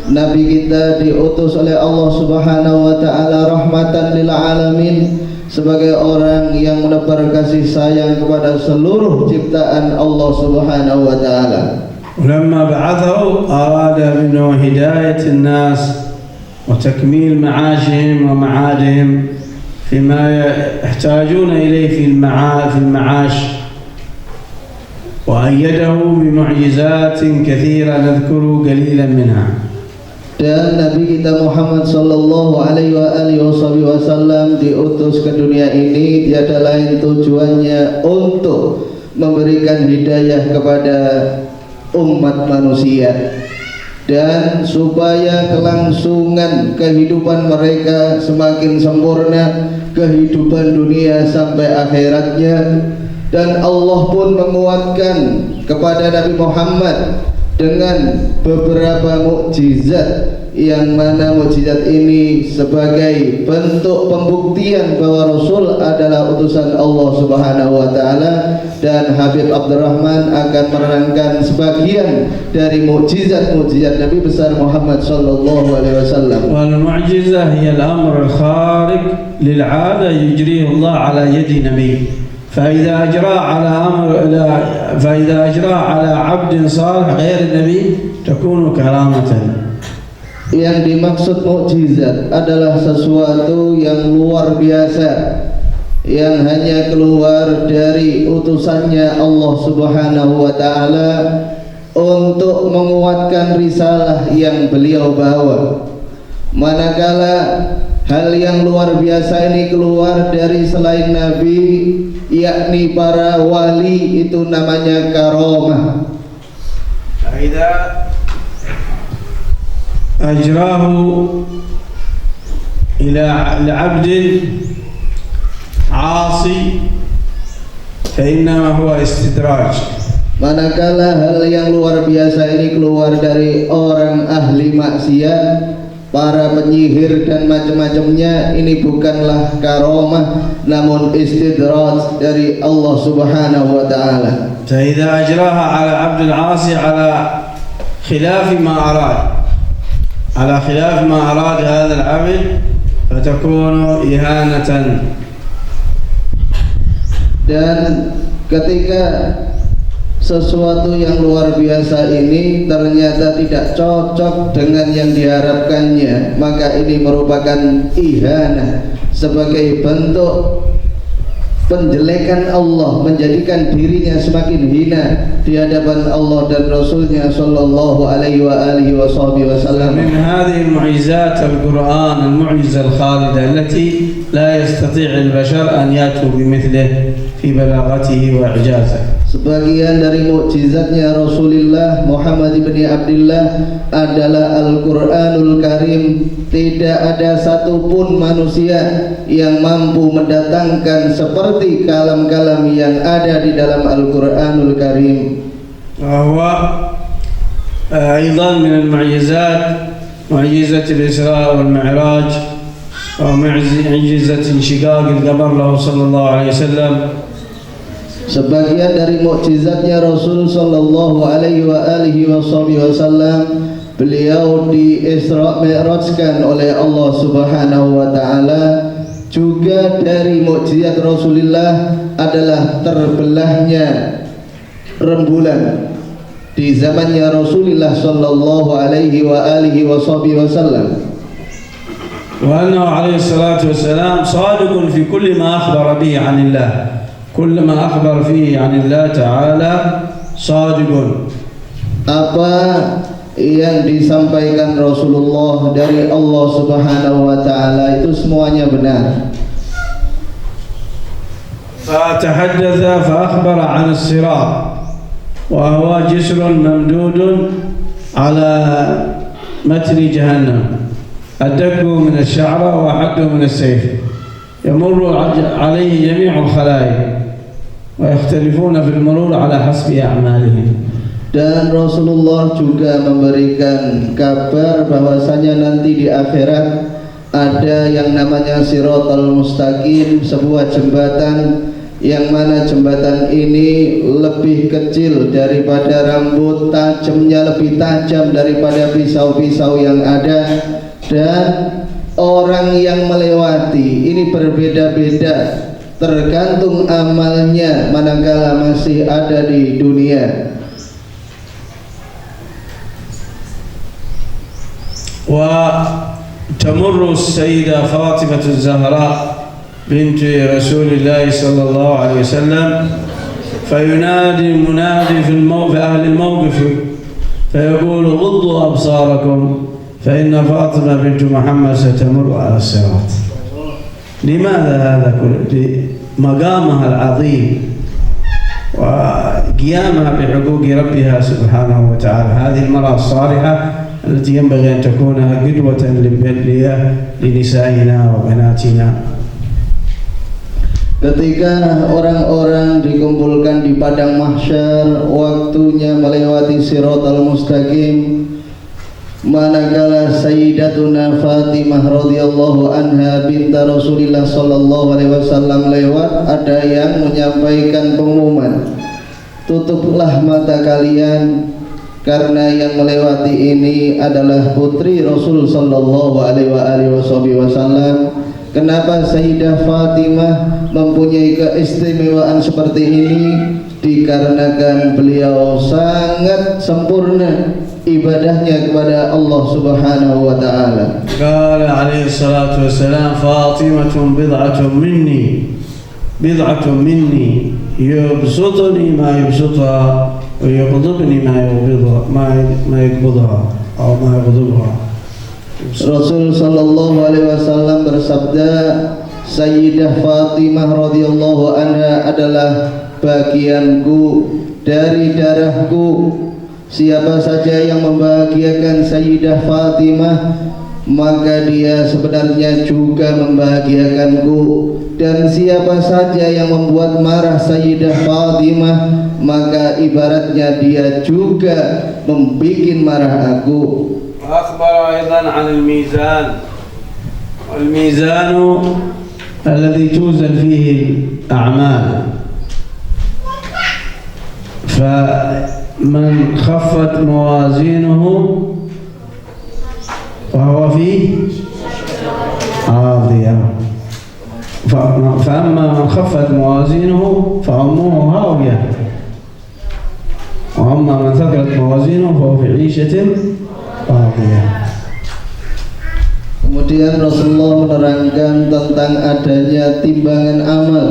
Nabi kita diutus oleh Allah Subhanahu wa taala rahmatan lil alamin, sebagai orang yang menebar kasih sayang kepada seluruh ciptaan Allah Subhanahu wa taala. ولما بعثه أراد منه هداية الناس وتكميل معاشهم ومعادهم فيما يحتاجون إليه في المعاش، وأيده بمعجزات كثيرة نذكر قليلا منها. Dan Nabi kita Muhammad sallallahu alaihi wasallam diutus ke dunia ini tiada lain tujuannya untuk memberikan hidayah kepada umat manusia, dan supaya kelangsungan kehidupan mereka semakin sempurna, kehidupan dunia sampai akhiratnya. Dan Allah pun menguatkan kepada Nabi Muhammad dengan beberapa mukjizat, yang mana mukjizat ini sebagai bentuk pembuktian bahwa Rasul adalah utusan Allah Subhanahu wa taala. Dan Habib Abdurrahman akan menerangkan sebagian dari mukjizat-mukjizat Nabi besar Muhammad sallallahu alaihi wasallam. Wal mu'jizah hiya al-amr al-khariq lil-'ada yujrihi Allah ala yadi nabi. فإذا أجرى على عبد صالح غير النبي تكون كرامة. Yang dimaksud mukjizat adalah sesuatu yang luar biasa, yang hanya keluar dari utusannya Allah Subhanahu wa taala untuk menguatkan risalah yang beliau bawa. Manakala hal yang luar biasa ini keluar dari selain Nabi, yakni para wali, itu namanya karamah. Idza ajrahu ila 'abdin 'asi fa innama huwa istidraj. Manakala hal yang luar biasa ini keluar dari orang ahli maksiat, para penyihir dan macam-macamnya, ini bukanlah karamah, namun istidraj dari Allah Subhanahu wa taala. فإذا أجراها على عبد العاصي على خلاف ما أراد هذا العبد فتكون إهانة. Dan ketika sesuatu yang luar biasa ini ternyata tidak cocok dengan yang diharapkannya, maka ini merupakan ihanah, sebagai bentuk penjelekan Allah, menjadikan dirinya semakin hina di hadapan Allah dan Rasulnya sallallahu alaihi wasallam. من هذه المعجزات القرآن المعجزة الخالدة التي لا يستطيع البشر أن يأتوا بمثله في بلاغته وإعجازه. Sebagian dari mukjizatnya Rasulullah Muhammad bin Abdullah adalah Al-Quranul Karim. Tidak ada satupun manusia yang mampu mendatangkan seperti kalam-kalam yang ada di dalam Al-Quranul Karim. وهو أيضا من المعجزات معجزة الإسراء والمعراج ومعجزة انشقاق القمر له صلى الله عليه وسلم. Sebagian dari mukjizatnya Rasul sallallahu alaihi wasallam, beliau di Isra Mi'rajkan oleh Allah Subhanahu wa taala. Juga dari mukjizat Rasulullah adalah terbelahnya rembulan di zamannya Rasulullah sallallahu alaihi wasallam. وأنه عليه الصلاة والسلام صادق في كل ما أخبر به عن الله. كل ما أخبر فيه عن الله تعالى صادق. Apa yang disampaikan Rasulullah dari Allah Subhanahu wa taala itu semuanya benar. فتحدث فأخبر عن الصراط وهو جسر ممدود على متن جهنم، أدقه من الشعرة وأحده من السيف، يمر عليه جميع الخلائق ويختلفون في المرور على حسب أعمالهم. Dan Rasulullah juga memberikan kabar bahwasanya nanti di akhirat ada yang namanya Shiratal Mustaqim, sebuah jembatan yang mana jembatan ini lebih kecil daripada rambut, tajamnya lebih tajam daripada pisau-pisau yang ada, dan orang yang melewati ini berbeda-beda tergantung amalnya manakala masih ada di dunia. وتمر السيدة فاطمة الزهراء بنت رسول الله صلى الله عليه وسلم فينادي منادي في أهل الموقف فيقول غضوا أبصاركم فإن فاطمة بنت محمد ستمر على الصراط. لماذا هذا كله؟ لمقامها العظيم وقيامها بحقوق ربها سبحانه وتعالى. هذه المرأة الصالحة التي ينبغي أن تكون قدوة لنسائنا وبناتنا. Ketika orang-orang dikumpulkan di padang mahsyar, waktunya melewati Shiratal Mustaqim, manakala Sayyidatuna Fatimah radhiyallahu anha binta Rasulillah sallallahu alaihi wasallam lewat, ada yang menyampaikan pengumuman, tutuplah mata kalian karena yang melewati ini adalah putri Rasul sallallahu alaihi wasallam. Kenapa Sayyidah Fatimah mempunyai keistimewaan seperti ini? Dikarenakan beliau sangat sempurna ibadahnya kepada Allah Subhanahu wa taala. قال عليه الصلاة والسلام فاطمة بضعة مني يبسطني ما يبسطها ويغضبني ما يغضبها أو ما يغضبها. Rasul sallallahu alaihi wasallam bersabda, Sayyidah Fatimah radhiyallahu anha adalah bagianku dari darahku. Siapa saja yang membahagiakan Sayyidah Fatimah, maka dia sebenarnya juga membahagiakanku, dan siapa saja yang membuat marah Sayyidah Fatimah, maka ibaratnya dia juga membuat marah aku. وأخبر أيضا عن الميزان، والميزان الذي توزن فيه الأعمال، فمن خفت موازينه فهو فيه راضية، فأما من خفت موازينه فأمه هاوية، وأما من ثقلت موازينه فهو في عيشة. Kemudian Rasulullah menerangkan tentang adanya timbangan amal.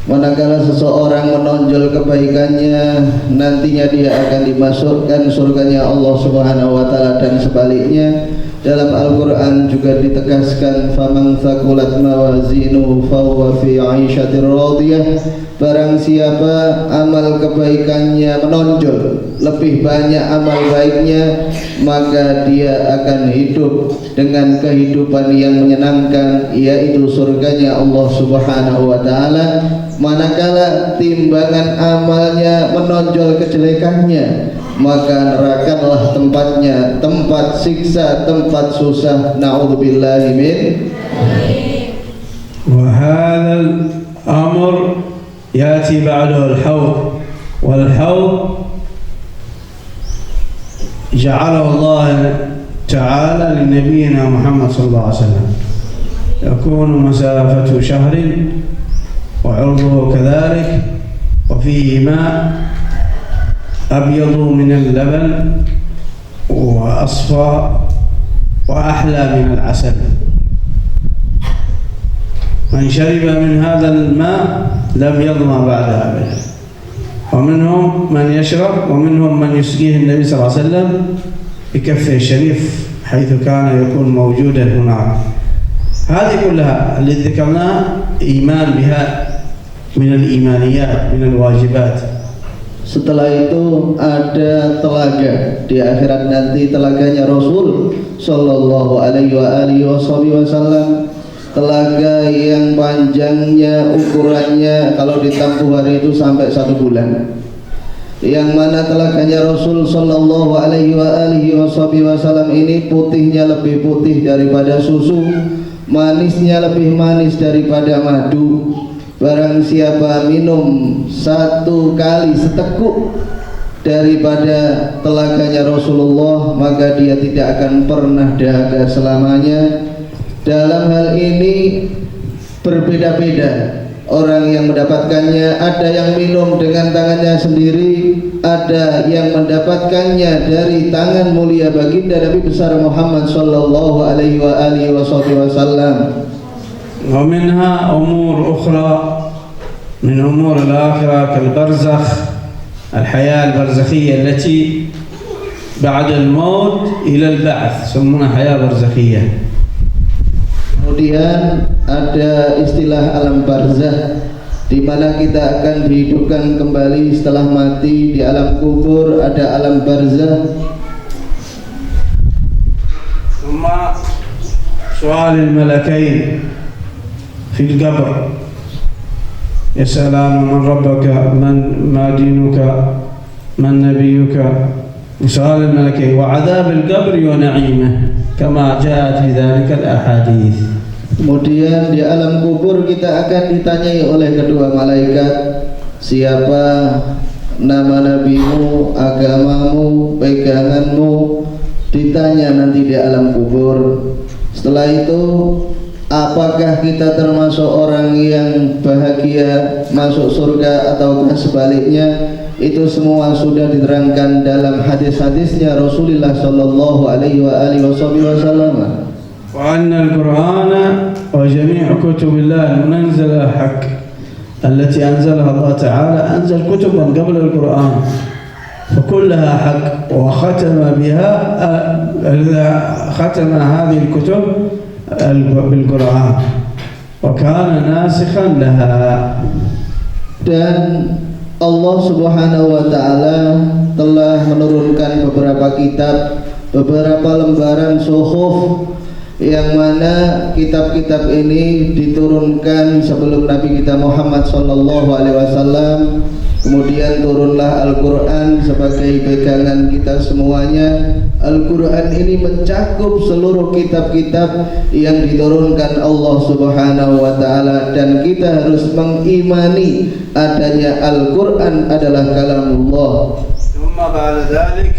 Manakala seseorang menonjol kebaikannya, nantinya dia akan dimasukkan surganya Allah Subhanahu wa taala, dan sebaliknya dalam Al-Qur'an juga ditegaskan faman thaqulat mawazinuhu fahuwa fi 'aisyatir radiyah. Barang siapa amal kebaikannya menonjol, lebih banyak amal baiknya, maka dia akan hidup dengan kehidupan yang menyenangkan, yaitu surganya Allah Subhanahu wa taala. Manakala timbangan amalnya menonjol kejelekannya, maka nerakalah tempatnya, tempat siksa, tempat susah. Na'udzubillahi min وهذا الأمر يأتي بعده الحوض، والحوض جعله الله تعالى لنبينا محمد صلى الله عليه وسلم، يكون مسافة شهر وعرضه كذلك، وفيه ماء أبيض من اللبن وأصفى وأحلى من العسل. من شرب من هذا الماء لم يظمأ بعدها أبدا. ومنهم من يشرب ومنهم من يسقيه النبي صلى الله عليه وسلم بكفه الشريف حيث كان يكون موجودا هناك. هذه كلها اللي ذكرناها إيمان بها من الإيمانيات من الواجبات. Setelah itu ada telaga di akhirat nanti, telaganya Rasul Sallallahu Alaihi Wasallam, telaga yang panjangnya ukurannya kalau ditempuh hari itu sampai 1 bulan. Yang mana telaganya Rasul Sallallahu Alaihi Wasallam ini putihnya lebih putih daripada susu, manisnya lebih manis daripada madu. Barang siapa minum 1 kali seteguk daripada telaganya Rasulullah, maka dia tidak akan pernah dahaga selamanya. Dalam hal ini berbeda-beda orang yang mendapatkannya. Ada yang minum dengan tangannya sendiri, ada yang mendapatkannya dari tangan mulia baginda Nabi besar Muhammad sallallahu alaihi wasallam. ومنها أمور أخرى من أمور الآخرة كالبرزخ، الحياة البرزخية التي بعد الموت إلى البعث، يسمونها حياة برزخية. Kemudian ada istilah alam barzakh, di mana kita akan dihidupkan kembali setelah mati. Di alam kubur ada alam barzakh. ثم سؤال الملكين في القبر، يسألان من ربك، ما دينك، من نبيك، سؤال الملكين، وعذاب القبر ونعيمه كما جاءت في ذلك الأحاديث. Kemudian di alam kubur kita akan ditanyai oleh kedua malaikat, siapa, nama nabimu, agamamu, peganganmu, ditanya nanti di alam kubur. Setelah itu, apakah kita termasuk orang yang bahagia masuk surga ataukah sebaliknya? Itu semua sudah diterangkan dalam hadis-hadisnya Rasulullah sallallahu alaihi wasallam. وأن القرآن وجميع كتب الله المنزلة حق، التي أنزلها الله تعالى، أنزل كتبا قبل القرآن فكلها حق، وختم بها ختم هذه الكتب بالقرآن وكان ناسخا لها. Dan Allah Subhanahu wa Ta'ala telah menurunkan beberapa kitab, beberapa lembaran suhuf, yang mana kitab-kitab ini diturunkan sebelum Nabi kita Muhammad sallallahu alaihi wasallam. Kemudian turunlah Al-Quran sebagai pegangan kita semuanya. Al-Quran ini mencakup seluruh kitab-kitab yang diturunkan Allah Subhanahu wa Ta'ala, dan kita harus mengimani adanya Al-Quran adalah kalamullah. ثم بعد ذلك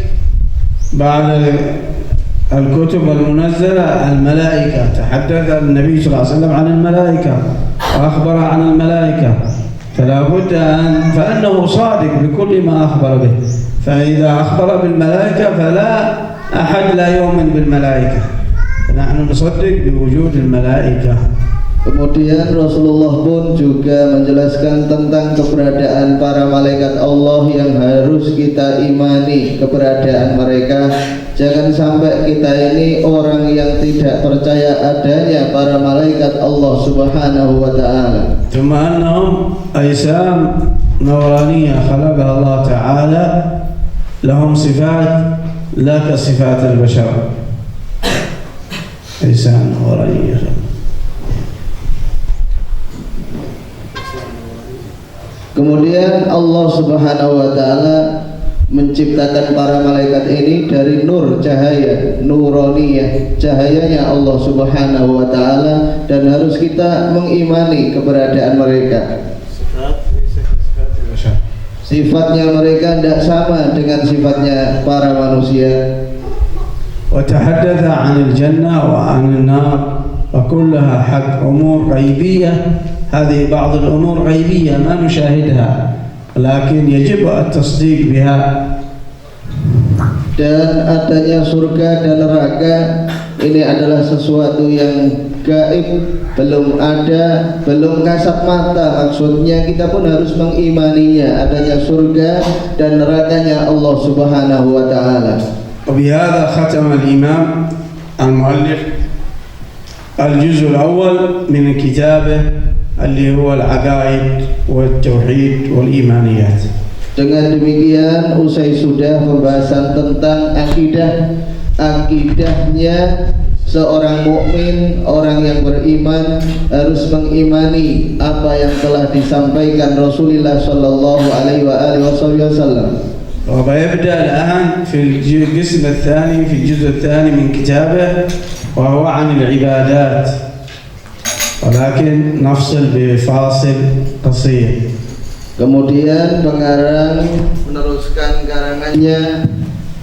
بعد الكتب المنزلة الملائكة، تحدث النبي صلى الله عليه وسلم عن الملائكة وأخبر عن الملائكة، فلا بد فأنه صادق بكل ما أخبر به. فإذا أخبر بالملائكة فلا أحد لا يؤمن بالملائكة، نحن نصدق بوجود الملائكة. Kemudian Rasulullah pun juga menjelaskan tentang keberadaan para malaikat Allah yang harus kita imani keberadaan mereka. Jangan sampai kita ini orang yang tidak percaya adanya para malaikat Allah Subhanahu wa Ta'ala. ثم أنهم أجسام نورانية خلقها الله تعالى، لهم صفات لا كصفات البشر، أجسام نورانية. Kemudian Allah Subhanahu wa Ta'ala menciptakan para malaikat ini dari nur, cahaya nuroniyah, cahayanya Allah Subhanahu wa taala, dan harus kita mengimani keberadaan mereka. Sifatnya mereka tidak sama dengan sifatnya para manusia. وتحدث عن الجنة وعن النار وكلها حق أمور غيبية. هذه بعض الأمور غيبية ما نشاهدها لكن يجب التصديق بها. Dan adanya surga dan neraka ini adalah sesuatu yang gaib, belum ada, belum kasat mata. Maksudnya kita pun harus mengimaninya, adanya surga dan nerakanya Allah Subhanahu wa taala. وبهذا ختم الإمام المؤلف الجزء الأول من كتابه اللي هو العقائد والتوحيد والإيمانيات. Dengan demikian usai sudah pembahasan tentang akidahnya seorang mukmin, orang yang beriman harus mengimani apa yang telah disampaikan Rasulullah sallallahu alaihi wasallam. ويبدأ الآن في القسم الثاني في الجزء الثاني من كتابه وهو عن العبادات، ولكن نفصل بفاصل قصير. Kemudian pengarang meneruskan karangannya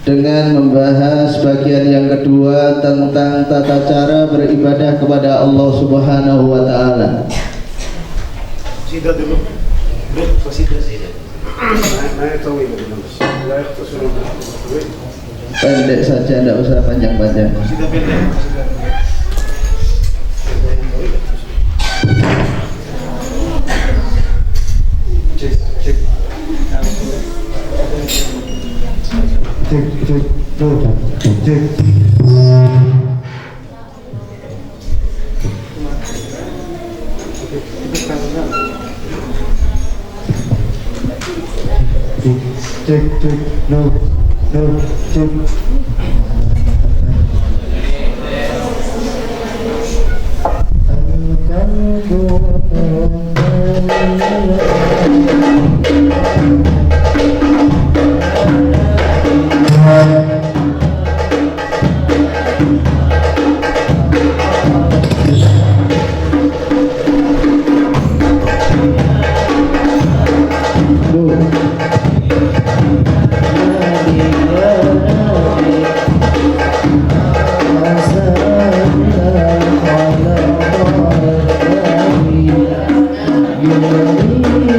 dengan membahas bagian yang kedua tentang tata cara beribadah kepada Allah Subhanahu wa taala. سيدة دلوق قصيدة سيدة ما يطول لا يختصر. Pendek saja, tidak usah panjang-panjang. قصيدة pendek. You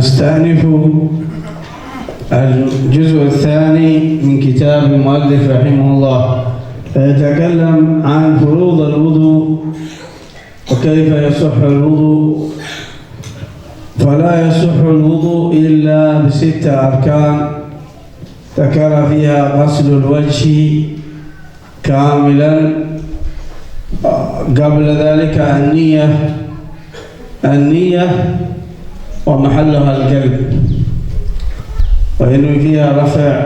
نستأنف الجزء الثاني من كتاب المؤلف رحمه الله، فيتكلم عن فروض الوضوء وكيف يصح الوضوء. فلا يصح الوضوء إلا ب6 أركان ذكر فيها غسل الوجه كاملا، قبل ذلك النية ومحلها القلب، وينوي فيها رفع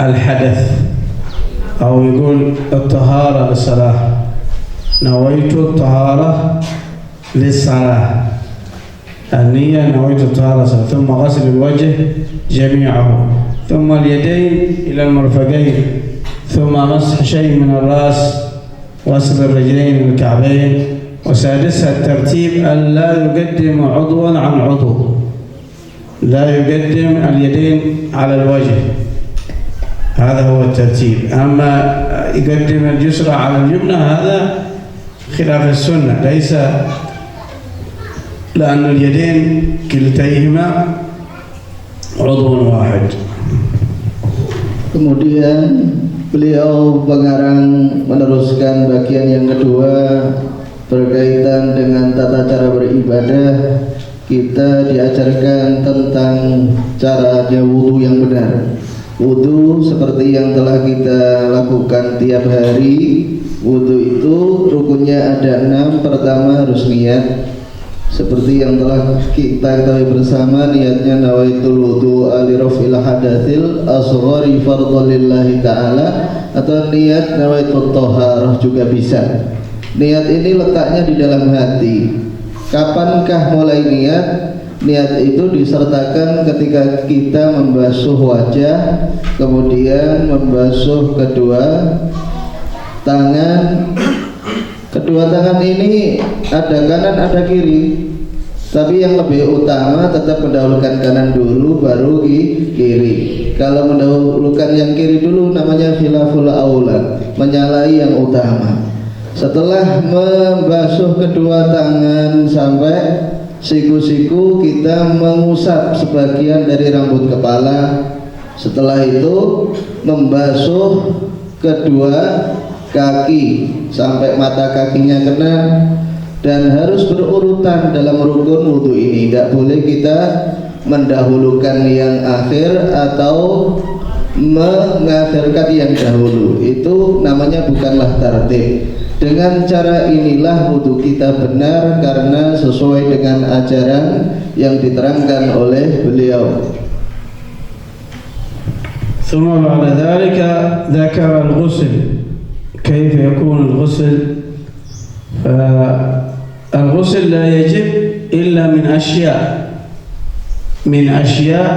الحدث، أو يقول الطهارة للصلاة، نويت الطهارة للصلاة. النية نويت الطهارة للصلاة، ثم غسل الوجه جميعه، ثم اليدين إلى المرفقين، ثم مسح شيء من الرأس، غسل الرجلين للكعبين، وسادسها الترتيب أن لا يقدم عضوا عن عضو، لا يقدم اليدين على الوجه، هذا هو الترتيب. أما يقدم اليسرى على اليمنى هذا خلاف السنة، ليس، لأن اليدين كلتيهما عضو واحد. Kemudian beliau pengarang meneruskan bagian yang kedua berkaitan dengan tata cara beribadah. Kita diajarkan tentang caranya wudhu yang benar. Wudhu seperti yang telah kita lakukan tiap hari. Wudhu itu rukunnya ada 6. Pertama harus niat, seperti yang telah kita ketahui bersama, niatnya nawaitul wudu alirafil hadatsil asghari fardhan lillahi ta'ala, atau niat nawaitul taharah juga bisa. Niat ini letaknya di dalam hati. Kapankah mulai niat? Niat itu disertakan ketika kita membasuh wajah, kemudian membasuh kedua tangan. Kedua tangan ini ada kanan ada kiri, tapi yang lebih utama tetap mendahulukan kanan dulu baru kiri. Kalau mendahulukan yang kiri dulu namanya khilaful aula, menyalahi yang utama. Setelah membasuh kedua tangan sampai siku-siku, kita mengusap sebagian dari rambut kepala. Setelah itu membasuh kedua kaki sampai mata kakinya kena, dan harus berurutan dalam rukun wudhu ini. Tidak boleh kita mendahulukan yang akhir atau mengakhirkan yang dahulu, itu namanya bukanlah tartib. Dengan cara inilah wudhu kita benar, karena sesuai dengan ajaran yang diterangkan oleh beliau. ثم بعد ذلك ذكر الغسل، كيف يكون الغسل. الغسل لا يجب إلا من أشياء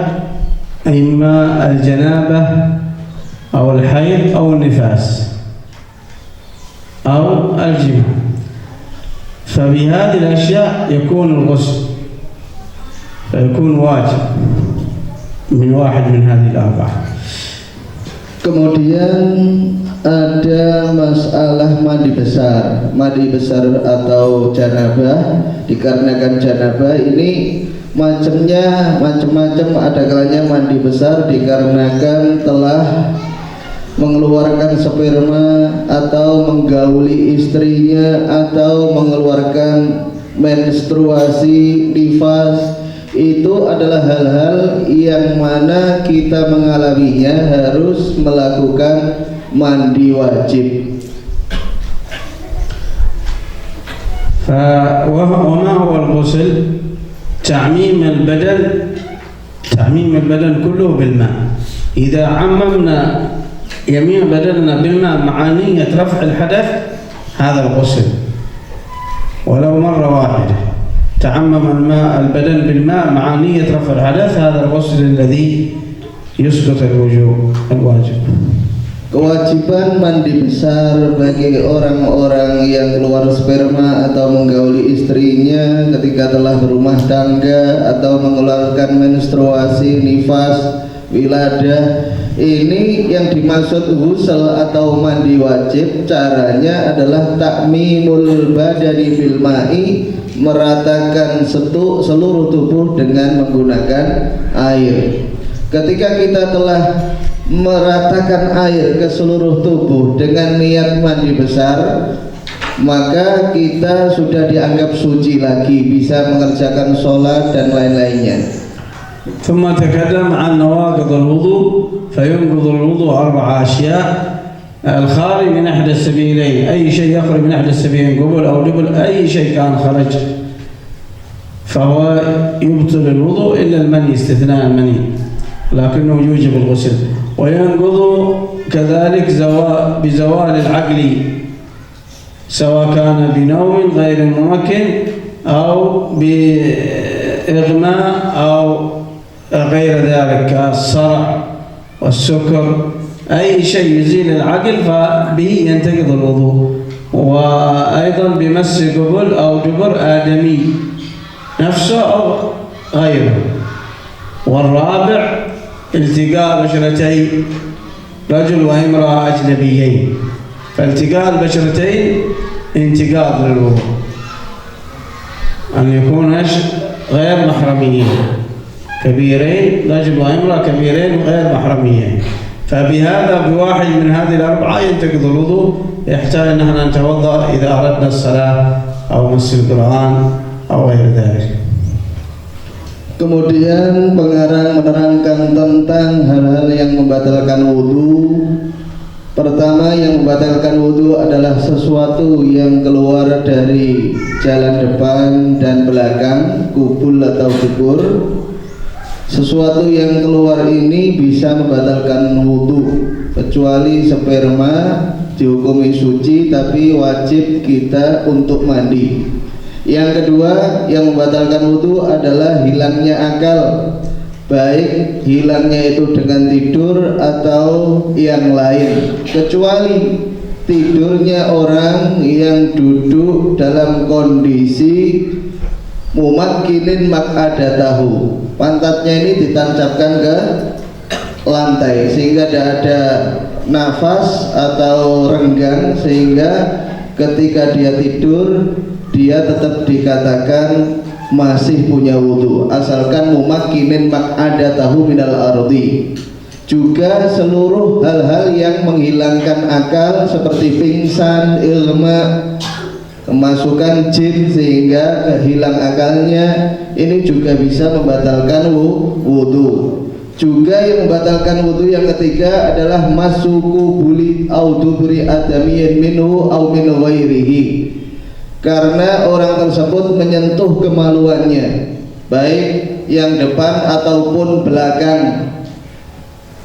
إما الجنابة أو الحيض أو النفاس أو الجماع، فبهذه الأشياء يكون الغسل، فيكون واجب من واحد من هذه الأربعة. Kemudian ada masalah mandi besar atau janabah. Dikarenakan janabah ini macam-macam, ada kalanya mandi besar dikarenakan telah mengeluarkan sperma atau menggauli istrinya atau mengeluarkan menstruasi, nifas. Itu adalah hal-hal yang mana kita mengalaminya harus melakukan mandi wajib. وما هو الغسل؟ تعميم البدن كله بالماء. إذا عممنا جميع بدننا بالماء مع نية رفع الحدث هذا الغسل، ولو مرة واحدة تعمم البدن بالماء مع نية رفع الحدث، هذا الغسل الذي يسقط الواجب. Kewajiban mandi besar bagi orang-orang yang keluar sperma atau menggauli istrinya ketika telah berumah tangga atau mengeluarkan menstruasi, nifas, wiladah. Ini yang dimaksud ghusl atau mandi wajib. Caranya adalah takmimul badani bil ma'i, meratakan seluruh tubuh dengan menggunakan air. Ketika kita telah meratakan air ke seluruh tubuh dengan niat mandi besar, maka kita sudah dianggap suci lagi, bisa mengerjakan sholat dan lain-lainnya. ثم تكلم عن نواقض الوضوء فينقض الوضوء 4 أشياء: الخارج من أحد السبيلين، أي شيء يخرج من أحد السبيلين قبل أو دبر، أي شيء كان خرج فهو يبطل الوضوء إلا المني، استثناء المني لكنه يوجب الغسل. وينقض كذلك بزوال العقل سواء كان بنوم غير ممكن أو بإغماء أو غير ذلك كالصرع والسكر، أي شيء يزيل العقل فبه ينتقض الوضوء. وأيضا بمس قبل أو دبر آدمي نفسه أو غيره. والرابع التقاء بشرتي رجل وامرأة أجنبيين، فالتقاء البشرتين انتقاض للوضوء، أن يكون غير محرميين، كبيرين، رجل وامرأة كبيرين وغير محرميين. فبهذا بواحد من هذه ال4 ينتقض الوضوء. يحتاج أن نحن نتوضأ إذا أردنا الصلاة أو مس القرآن أو غير ذلك. Kemudian pengarang menerangkan tentang hal-hal yang membatalkan wudhu. Pertama, yang membatalkan wudhu adalah sesuatu yang keluar dari jalan depan dan belakang, kubul atau dubur. Sesuatu yang keluar ini bisa membatalkan wudhu, kecuali sperma dihukumi suci tapi wajib kita untuk mandi. Yang kedua, yang membatalkan wudhu adalah hilangnya akal, baik hilangnya itu dengan tidur atau yang lain, kecuali tidurnya orang yang duduk dalam kondisi mumakkinin mak'adatahu, pantatnya ini ditancapkan ke lantai sehingga tidak ada nafas atau renggang, sehingga ketika dia tidur dia tetap dikatakan masih punya wudhu, asalkan mumakkinin mak'adatahu minal ardi. Juga seluruh hal-hal yang menghilangkan akal seperti pingsan, ilma, kemasukan jin sehingga kehilang akalnya, ini juga bisa membatalkan wudhu. Juga yang membatalkan wudhu yang ketiga adalah masuku buli au duburi adamiyin minhu au min ghairihi, karena orang tersebut menyentuh kemaluannya, baik yang depan ataupun belakang,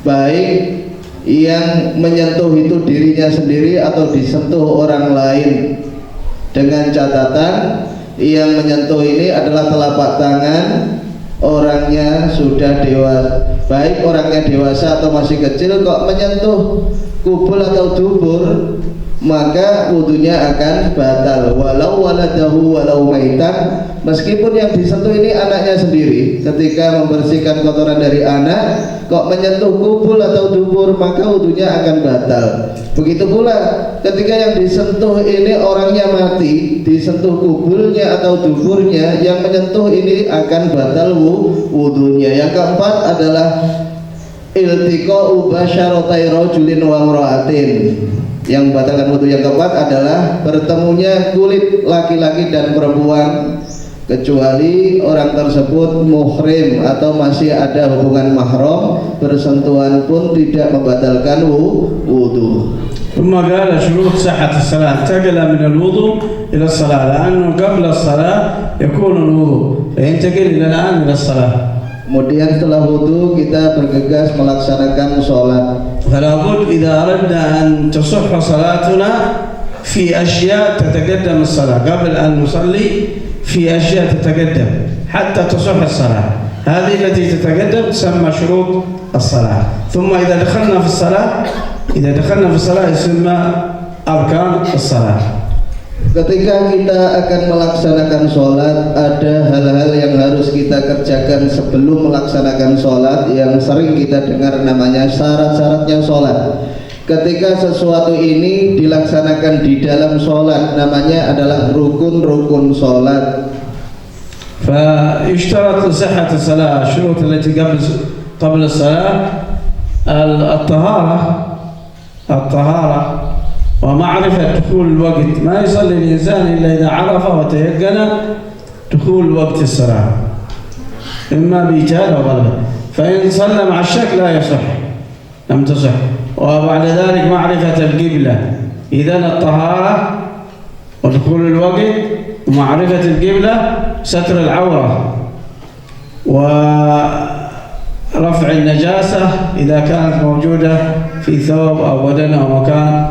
baik yang menyentuh itu dirinya sendiri atau disentuh orang lain, dengan catatan yang menyentuh ini adalah telapak tangan, orangnya sudah dewasa, baik orangnya dewasa atau masih kecil, kok menyentuh kubul atau dubur maka wudhunya akan batal, walau waladahu walau maitan, meskipun yang disentuh ini anaknya sendiri. Ketika membersihkan kotoran dari anak kok menyentuh kubul atau dubur, maka wudhunya akan batal. Begitu pula ketika yang disentuh ini orangnya mati, disentuh kubulnya atau duburnya, yang menyentuh ini akan batal wudhunya. Yang keempat adalah iltiqa'u basyaratai rajulin wa imra'atin. Yang membatalkan wudhu yang keempat adalah bertemunya kulit laki-laki dan perempuan, kecuali orang tersebut muhrim atau masih ada hubungan mahram, bersentuhan pun tidak membatalkan wudhu. ثم قال شروط صحة الصلاة انتقل من الوضوء إلى الصلاة، لأنه قبل الصلاة يكون الوضوء فينتقل إلى الآن إلى الصلاة. Kemudian setelah wudhu kita bergegas melaksanakan sholat. فلا بد إذا أردنا أن تصح صلاتنا في أشياء تتقدم الصلاة، قبل أن نصلي في أشياء تتقدم حتى تصح الصلاة، هذه التي تتقدم تسمى شروط الصلاة. ثم إذا دخلنا في الصلاة يسمى أركان الصلاة. Ketika kita akan melaksanakan sholat, ada hal-hal yang harus kita kerjakan sebelum melaksanakan sholat, yang sering kita dengar namanya syarat-syaratnya sholat. ketika sesuatu ini dilaksanakan di dalam sholat, namanya adalah rukun-rukun sholat. فيشترط لصحة الصلاة الشروط التي قبل الصلاة الطهارة ومعرفة دخول الوقت. ما يصلي الإنسان إلا إذا عرف وتيقن دخول وقت الصلاة، إما بإيجاد أو غلبة. فإن صلى مع الشك لا يصح، لم تصح. وبعد ذلك معرفة القبلة، إذن الطهارة ودخول الوقت ومعرفة القبلة، ستر العورة ورفع النجاسة إذا كانت موجودة في ثوب أو بدن أو مكان.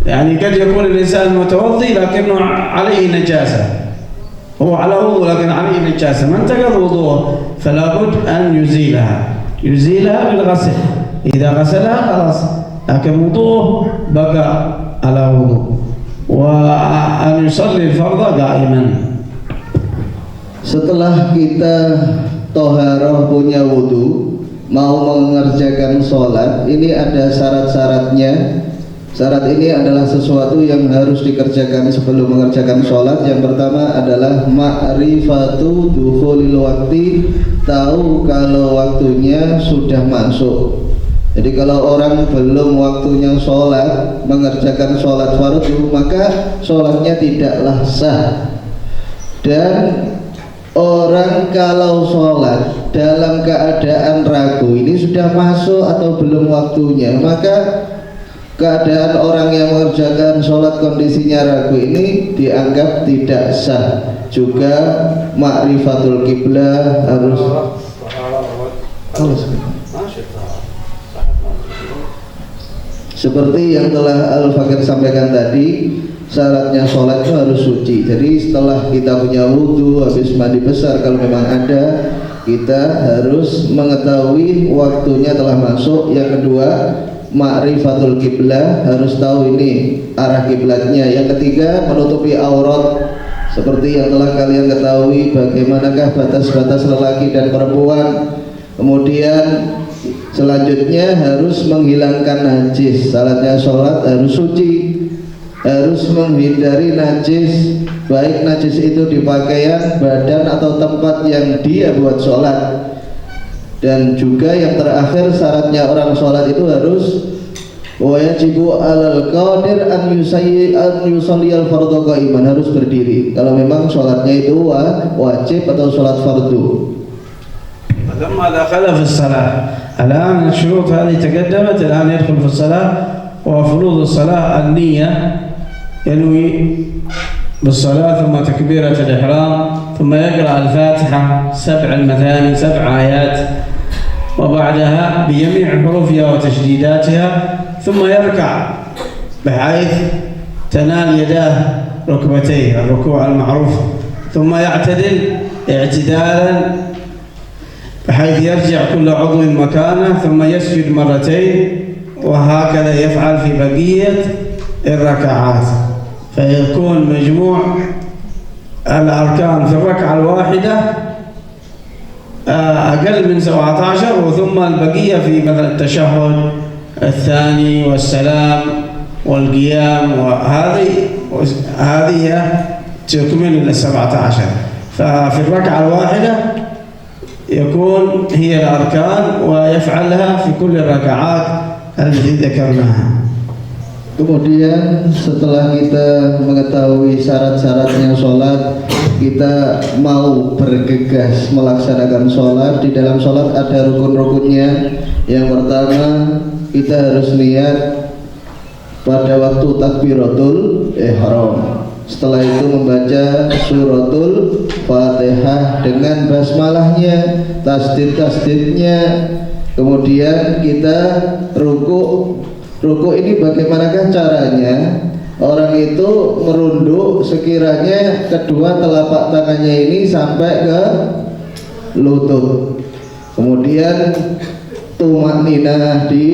يعني قد يكون الإنسان متوضي لكنه عليه نجاسة، هو على وضوء لكن عليه نجاسة، ما انتقض وضوءه، فلا بد أن يزيلها بالغسل. إذا غسلها خلاص، لكن وضوءه بقى على وضوء. وأن يصلي الفرض قائما. Setelah kita toharoh punya wudhu, mau mengerjakan sholat, ini ada syarat-syaratnya. Syarat ini adalah sesuatu yang harus dikerjakan sebelum mengerjakan sholat. Yang pertama adalah ma'rifatu dukhulil wakti, tahu kalau waktunya sudah masuk. Jadi kalau orang belum waktunya sholat, mengerjakan sholat fardu, maka sholatnya tidaklah sah. Dan orang kalau sholat dalam keadaan ragu, ini sudah masuk atau belum waktunya, maka keadaan orang yang mengerjakan sholat kondisinya ragu ini dianggap tidak sah. Juga ma'rifatul qiblah harus seperti yang telah Al-Fakir sampaikan tadi. Syaratnya sholat itu harus suci. Jadi setelah kita punya wudhu, habis mandi besar kalau memang ada, kita harus mengetahui waktunya telah masuk. Yang kedua, ma'rifatul qiblah, harus tahu ini arah kiblatnya. Yang ketiga, menutupi aurat, seperti yang telah kalian ketahui bagaimanakah batas-batas lelaki dan perempuan. Kemudian selanjutnya harus menghilangkan najis. Syaratnya sholat harus suci, harus menghindari najis, baik najis itu di pakaian, badan atau tempat yang dia buat sholat. Dan juga yang terakhir, syaratnya orang sholat itu harus wajibu alal qadir an yusalliyal fardhu qa'iman, harus berdiri kalau memang sholatnya itu wajib atau sholat fardu. ثم دخل في الصلاة. الآن الشروط هذه تقدمت، الآن يدخل في الصلاة. وفروض الصلاة النية، ينوي بالصلاة ثم تكبيرة الإحرام، ثم يقرأ الفاتحة 7 المثاني 7 آيات، وبعدها بجميع حروفها وتشديداتها، ثم يركع بحيث تنال يداه ركبتيه، الركوع المعروف، ثم يعتدل اعتدالا بحيث يرجع كل عضو مكانه، ثم يسجد مرتين، وهكذا يفعل في بقية الركعات. فيكون مجموع الأركان في الركعة الواحدة أقل من 17، وثم البقية في مثل التشهد الثاني والسلام والقيام، وهذه تكمل ال 17. ففي الركعة الواحدة يكون هي الأركان، ويفعلها في كل الركعات التي ذكرناها. Kemudian setelah kita mengetahui syarat-syaratnya sholat, kita mau bergegas melaksanakan sholat. Di dalam sholat ada rukun-rukunnya. Yang pertama, kita harus niat pada waktu takbiratul ihram. Setelah itu membaca suratul Fatihah dengan basmalahnya, tasdid-tasdidnya. Kemudian kita ruku. Ruku ini bagaimanakah caranya? Orang itu merunduk sekiranya kedua telapak tangannya ini sampai ke lutut. Kemudian tumakninah di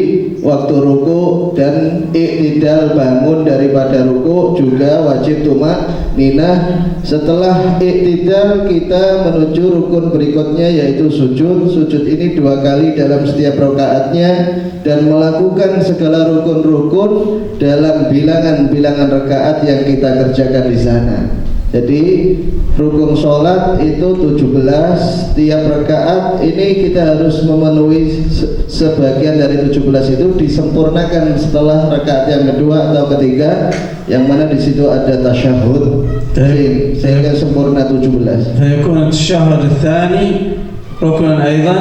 waktu ruku, dan iktidal bangun daripada ruku juga wajib tumakninah. Setelah iktidal kita menuju rukun berikutnya yaitu sujud. Sujud ini 2 kali dalam setiap rakaatnya dan melakukan segala rukun-rukun dalam bilangan-bilangan rakaat yang kita kerjakan di sana. Jadi rukun sholat itu 17, tiap rakaat ini kita harus memenuhi sebagian dari 17 itu, disempurnakan setelah rakaat yang kedua atau ketiga, yang mana di situ ada tasyahud sehingga sempurna 17. فيكون التشهد الثاني ركنا أيضا،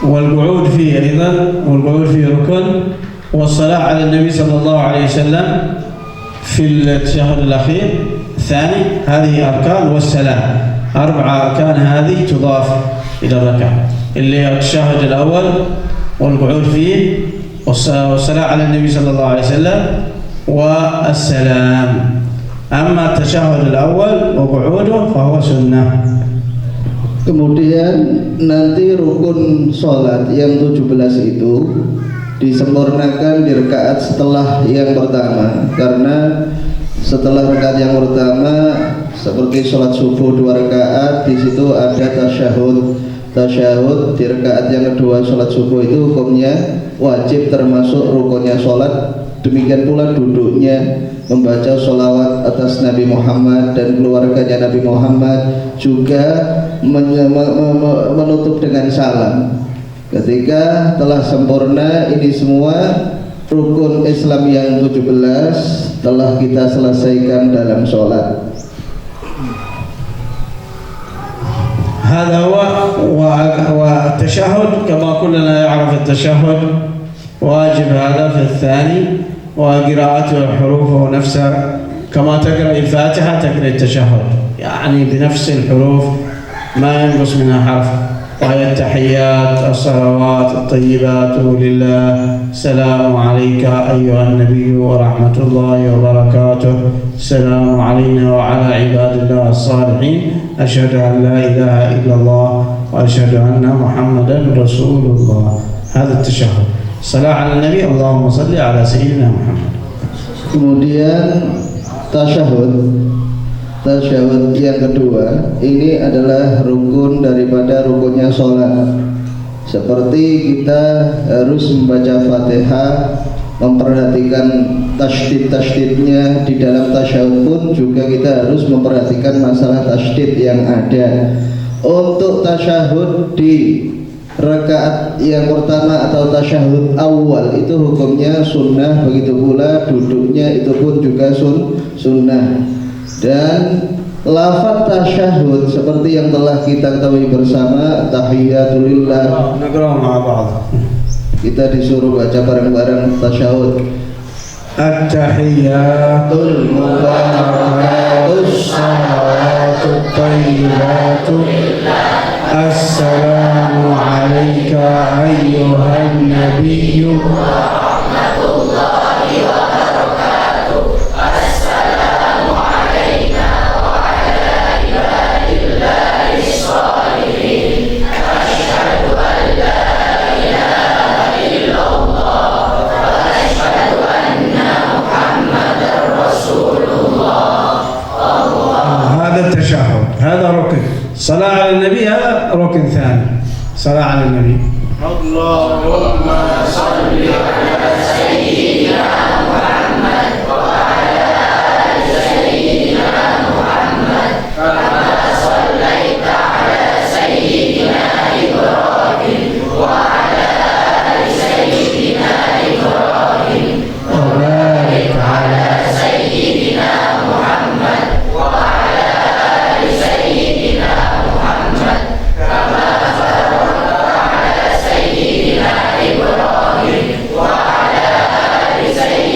والقعود فيه أيضا، والقعود فيه ركن، والصلاة على النبي صلى الله عليه وسلم في التشهد الأخير الثاني. هذه أركان، والسلام 4 أركان هذه تضاف إلى الركعة، اللي هي التشهد الأول والقعود فيه والصلاة على النبي صلى الله عليه وسلم والسلام. أما التشهد الأول وقعوده فهو سنة. Kemudian nanti rukun sholat yang 17 itu disempurnakan di rakaat setelah yang pertama, karena setelah rakaat yang pertama seperti sholat subuh 2 rakaat, di situ ada tasyahud di rakaat yang kedua sholat subuh itu hukumnya wajib termasuk rukunnya sholat. Demikian pula duduknya, membaca sholawat atas Nabi Muhammad dan keluarganya Nabi Muhammad, juga menutup dengan salam. Ketika telah sempurna ini semua rukun Islam yang 17 telah kita selesaikan dalam sholat. هذا هو. والتشهد كما كلنا يعرف التشهد واجب هذا في الثاني، وقراءته حروفه نفسها كما تقرأ الفاتحة تقرأ التشهد، يعني بنفس الحروف ما ينقص منها حرف. وهي التحيات الصلوات الطيبات لله، السلام عليك أيها النبي ورحمة الله وبركاته، السلام علينا وعلى عباد الله الصالحين، أشهد أن لا إله إلا الله وأشهد أن محمدا رسول الله. هذا التشهد. الصلاة على النبي، اللهم صل على سيدنا محمد. Kemudian tasyahud yang kedua ini adalah rukun daripada rukunnya sholat. Seperti kita harus membaca Fatihah, memperhatikan tasydid-tasydidnya di dalam tasyahud pun juga kita harus memperhatikan masalah tasydid yang ada. Untuk tasyahud di rakaat yang pertama atau tasyahud awal itu hukumnya sunnah, begitu pula duduknya itu pun juga sunnah. Dan lafaz tasyahud seperti yang telah kita ketahui bersama, tahiyatulillah, kita disuruh baca bareng-bareng tasyahud. At-tahiyatul mubarakus salawatut tayyibatu, assalamu alayka ayyuhan nabiyyu warahmatullahi wabarakatuh, assalamu alayna wa ala ibadillahi sholihin, asyhadu an la ilaha illallah wa asyhadu anna muhammadar rasulullah. هذا التشهد، هذا ركن. صلاة على النبي هذا ركن ثاني. صلاة على النبي. اللهم صل على سيدنا محمد وعلى آل سيدنا محمد كما صليت على سيدنا إبراهيم وعلى آل سيدنا إبراهيم وبارك على سيدنا محمد وعلى آل سيدنا محمد كما باركت على سيدنا إبراهيم وعلى آل سيدنا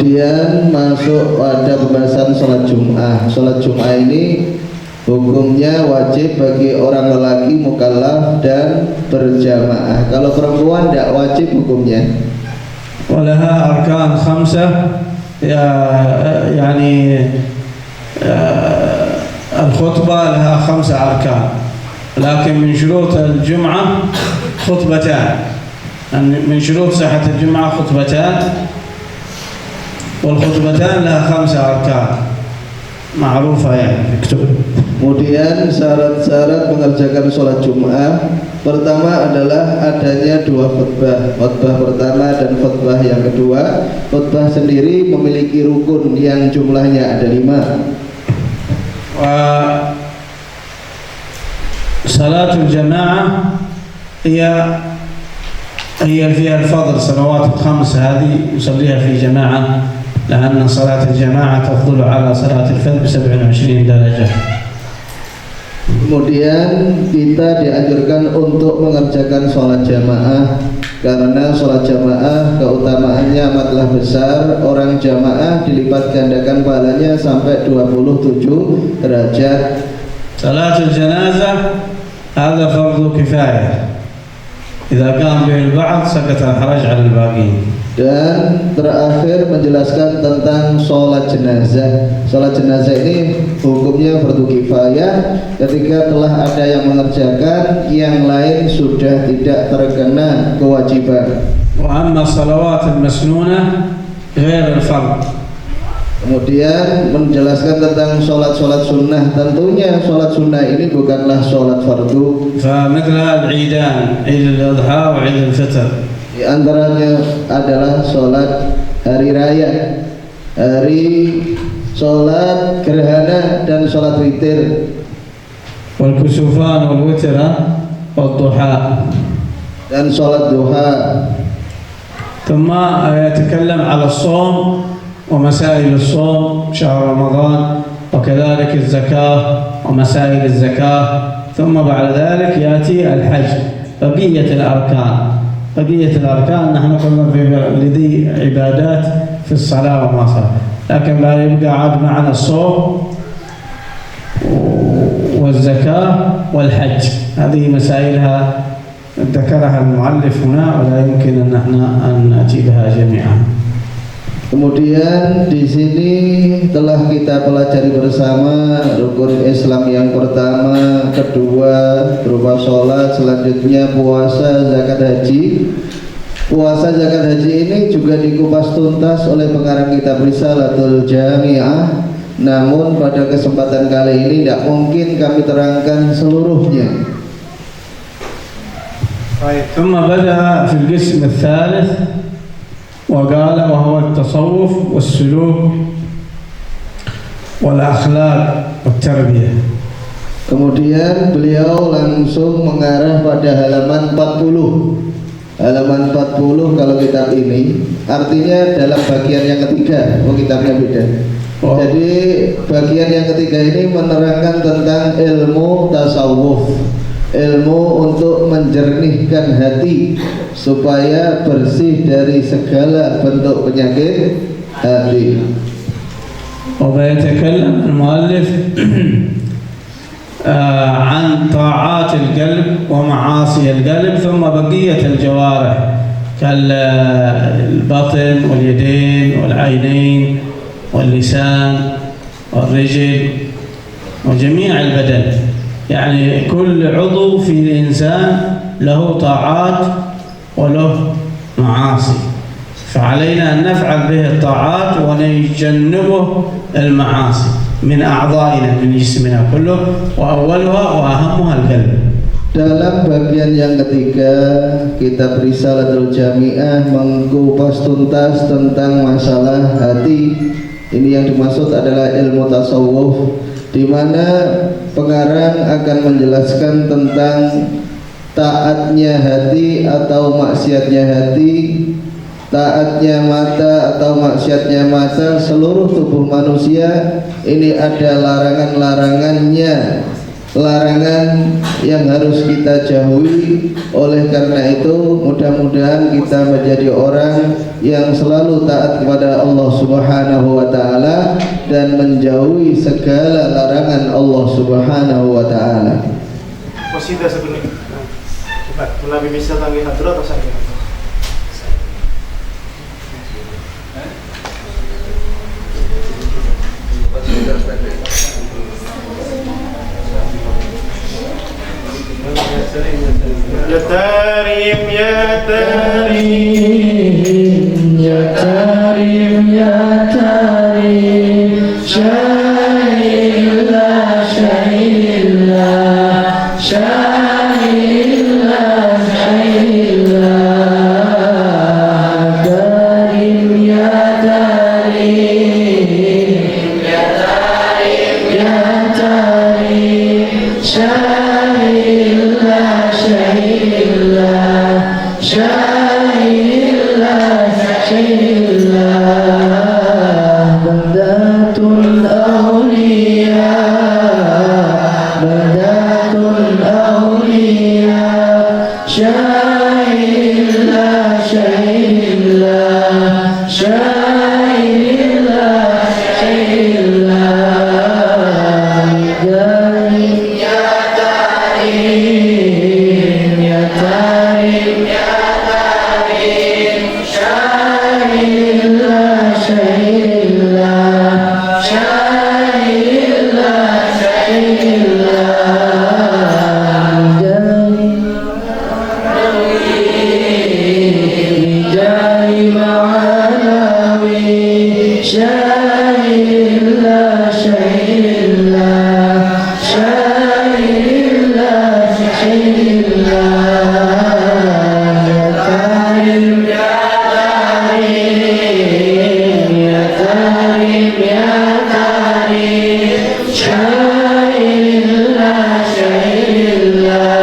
Kemudian masuk pada pembahasan sholat Jum'ah. Sholat Jum'ah ini hukumnya wajib bagi orang lelaki mukallaf dan berjamaah. Kalau perempuan tidak wajib hukumnya. ولها أركان 5 يعني الخطبة لها 5 أركان، لكن من شروط الجمعة خطبتان، من شروط صحة الجمعة خطبتان، والخطبتان لها 5 أركان معروفة يعني اكتب. Kemudian syarat-syarat mengerjakan sholat Jum'ah pertama adalah adanya 2 khutbah. Khutbah pertama dan khutbah yang kedua. Khutbah sendiri memiliki rukun yang jumlahnya ada 5. صلاة الجماعة هي فيها الفضل، صلوات ال5 هذه يصليها في جماعة، لأن صلاة الجماعة تفضل على صلاة الفرد ب27 درجة. Kemudian kita dianjurkan untuk mengerjakan sholat jamaah karena sholat jamaah keutamaannya amatlah besar. Orang jamaah dilipat gandakan pahalanya sampai 27 derajat. صلاة الجنازة هذا فرض كفاية، إذا قام به البعض سقط الحرج على الباقين. Dan terakhir menjelaskan tentang sholat jenazah. Sholat jenazah ini hukumnya fardu kifayah. Ketika telah ada yang mengerjakan, yang lain sudah tidak terkena kewajiban. وأما الصلوات المسنونة غير الفرض. Kemudian menjelaskan tentang sholat-sholat sunnah. Tentunya sholat sunnah ini bukanlah sholat fardu. فمثلها العيدان، عيد الأضحى وعيد الفطر. Di antaranya adalah sholat hari raya, hari sholat gerhana dan sholat witir, والكسوفان والوتر والضحى. dan sholat duha. ثم يتكلم على الصوم ومسائل الصوم شهر رمضان، وكذلك الزكاة ومسائل الزكاة. ثم بعد ذلك يأتي الحج. بقية الأركان نحن قلنا في لدي عبادات في الصلاة وما صار، لكن لا يبقى عاد معنا الصوم والزكاة والحج. هذه مسائلها ذكرها المؤلف هنا ولا يمكن أن احنا أن نأتي بها جميعا. Kemudian di sini telah kita pelajari bersama rukun Islam yang pertama, kedua berupa sholat, selanjutnya puasa, zakat, haji. Puasa, zakat, haji ini juga dikupas tuntas oleh pengarang kitab Risalatul Jami'ah. Namun pada kesempatan kali ini tidak mungkin kami terangkan seluruhnya. ثم بدأ في القسم الثالث وقال وهو التصوف والسلوك والأخلاق والتربية. Kemudian beliau langsung mengarah pada halaman 40. Halaman 40 kalau kitab ini artinya dalam bagian yang ketiga. Kitabnya beda. Jadi bagian yang ketiga ini menerangkan tentang ilmu tasawuf, ilmu untuk menjernihkan hati supaya bersih dari segala bentuk penyakit hati. وبيتكلم المؤلف عن طاعات القلب ومعاصي القلب، ثم بقية الجوارح كالبطن واليدين والعينين واللسان والرجل وجميع البدن. يعني كل عضو في الإنسان له طاعات وله معاصي، فعلينا أن نفعل به الطاعات ونجنبه المعاصي من أعضائنا من جسمنا كله، وأولها وأهمها القلب. Dalam bagian yang ketiga, kitab Risalatul Jami'ah mengupas tuntas tentang masalah hati. Ini yang dimaksud adalah ilmu tasawuf, di mana pengarang akan menjelaskan tentang taatnya hati atau maksiatnya hati, taatnya mata atau maksiatnya mata. Seluruh tubuh manusia ini ada larangan-larangannya larangan yang harus kita jauhi. Oleh karena itu mudah-mudahan kita menjadi orang yang selalu taat kepada Allah Subhanahu wa taala dan menjauhi segala larangan Allah Subhanahu wa taala. Qasidah sebenarnya. Coba, Nabi bisa tangi hadrat atau saya? Ya Tarim, ya Tarim, ya Tarim, ya Tarim, Syahidillah, Syahidillah, Syahidillah, Syahidillah, Tarim, ya Tarim, ya Tarim, ya Tarim, Syahidillah, Syahidillah, Syahidillah, Syahidillah, Badatul Awliya, Badatul Awliya, Syahidillah, Syahidillah, Syahidillah, Syahidillah, Ya Tarim, Ya Tarim, Ya Tarim, Syahidillah, Syahidillah, Syahidillah, Syahidillah, Jai Ma'alawi, Syahidillah, Syahidillah, Syahidillah, Syahidillah, Ya Tarim, Ya Tarim, Ya Tarim, Ya Tarim, Syahidillah, Syahidillah,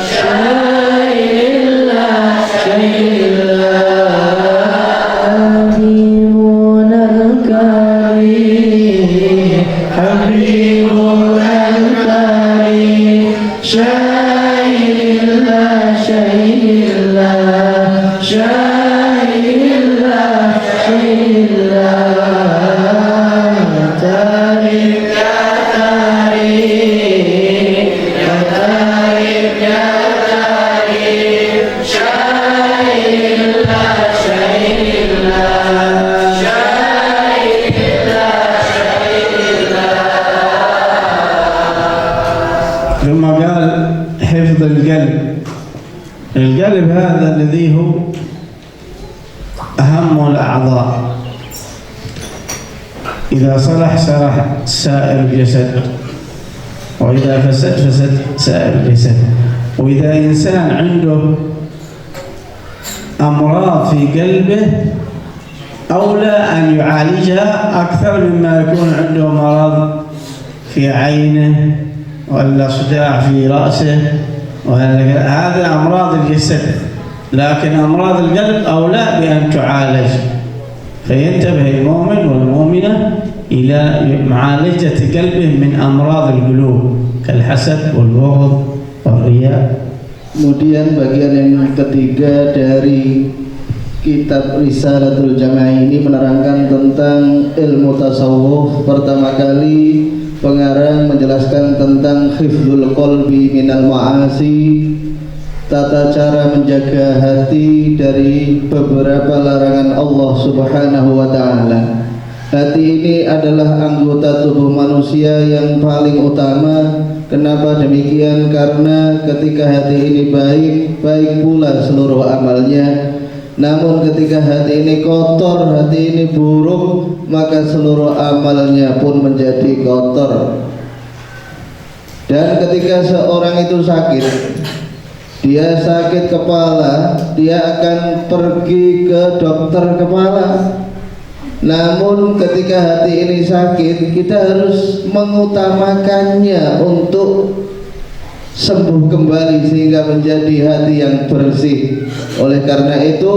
Syahidillah, Syahidillah, Habibun al-Karim, Habibun al-Karim, Syahidillah, Syahidillah, Syahidillah, Syahidillah, Ya Tarim, Ya Tarim, Ya Tarim, Ya Tarim, Syahidillah, Syahidillah, Syahidillah, Syahidillah. ثم قال حفظ القلب. القلب هذا الذي هو أهم الأعضاء، إذا صلح صلح سائر الجسد، وإذا فسد فسد سائر الجسد. وإذا إنسان عنده أمراض في قلبه أولى أن يعالجها أكثر مما يكون عنده مرض في عينه ولا صداع في رأسه، هذا أمراض الجسد. لكن أمراض القلب أولى بأن تعالج، فينتبه المؤمن والمؤمنة إلى معالجة قلبه من أمراض القلوب كالحسد والبغض والرياء. Kemudian bagian yang ketiga dari kitab Risalatul Jamaah ini menerangkan tentang ilmu tasawuf. Pertama kali pengarang menjelaskan tentang hifdzul qalbi minal ma'asi, tata cara menjaga hati dari beberapa larangan Allah Subhanahu wa taala. Hati ini adalah anggota tubuh manusia yang paling utama. Kenapa demikian? Karena ketika hati ini baik, baik pula seluruh amalnya. Namun ketika hati ini kotor, hati ini buruk, maka seluruh amalnya pun menjadi kotor. Dan ketika seorang itu sakit, dia sakit kepala, dia akan pergi ke dokter kepala. Namun ketika hati ini sakit, kita harus mengutamakannya untuk sembuh kembali sehingga menjadi hati yang bersih. Oleh karena itu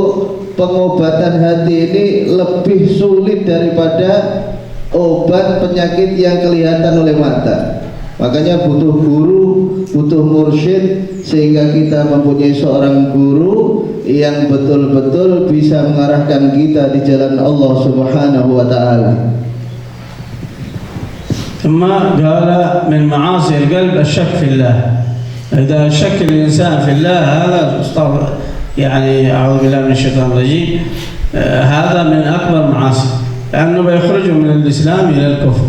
pengobatan hati ini lebih sulit daripada obat penyakit yang kelihatan oleh mata. Makanya butuh guru, butuh mursyid, sehingga kita mempunyai seorang guru yang betul-betul bisa mengarahkan kita di jalan Allah Subhanahu wa taala. ثم قال من معاصي القلب الشك في الله. إذا شك الإنسان في الله هذا يعني أعوذ بالله من الشيطان الرجيم، هذا من أكبر معاصي لأنه بيخرجه من الإسلام إلى الكفر.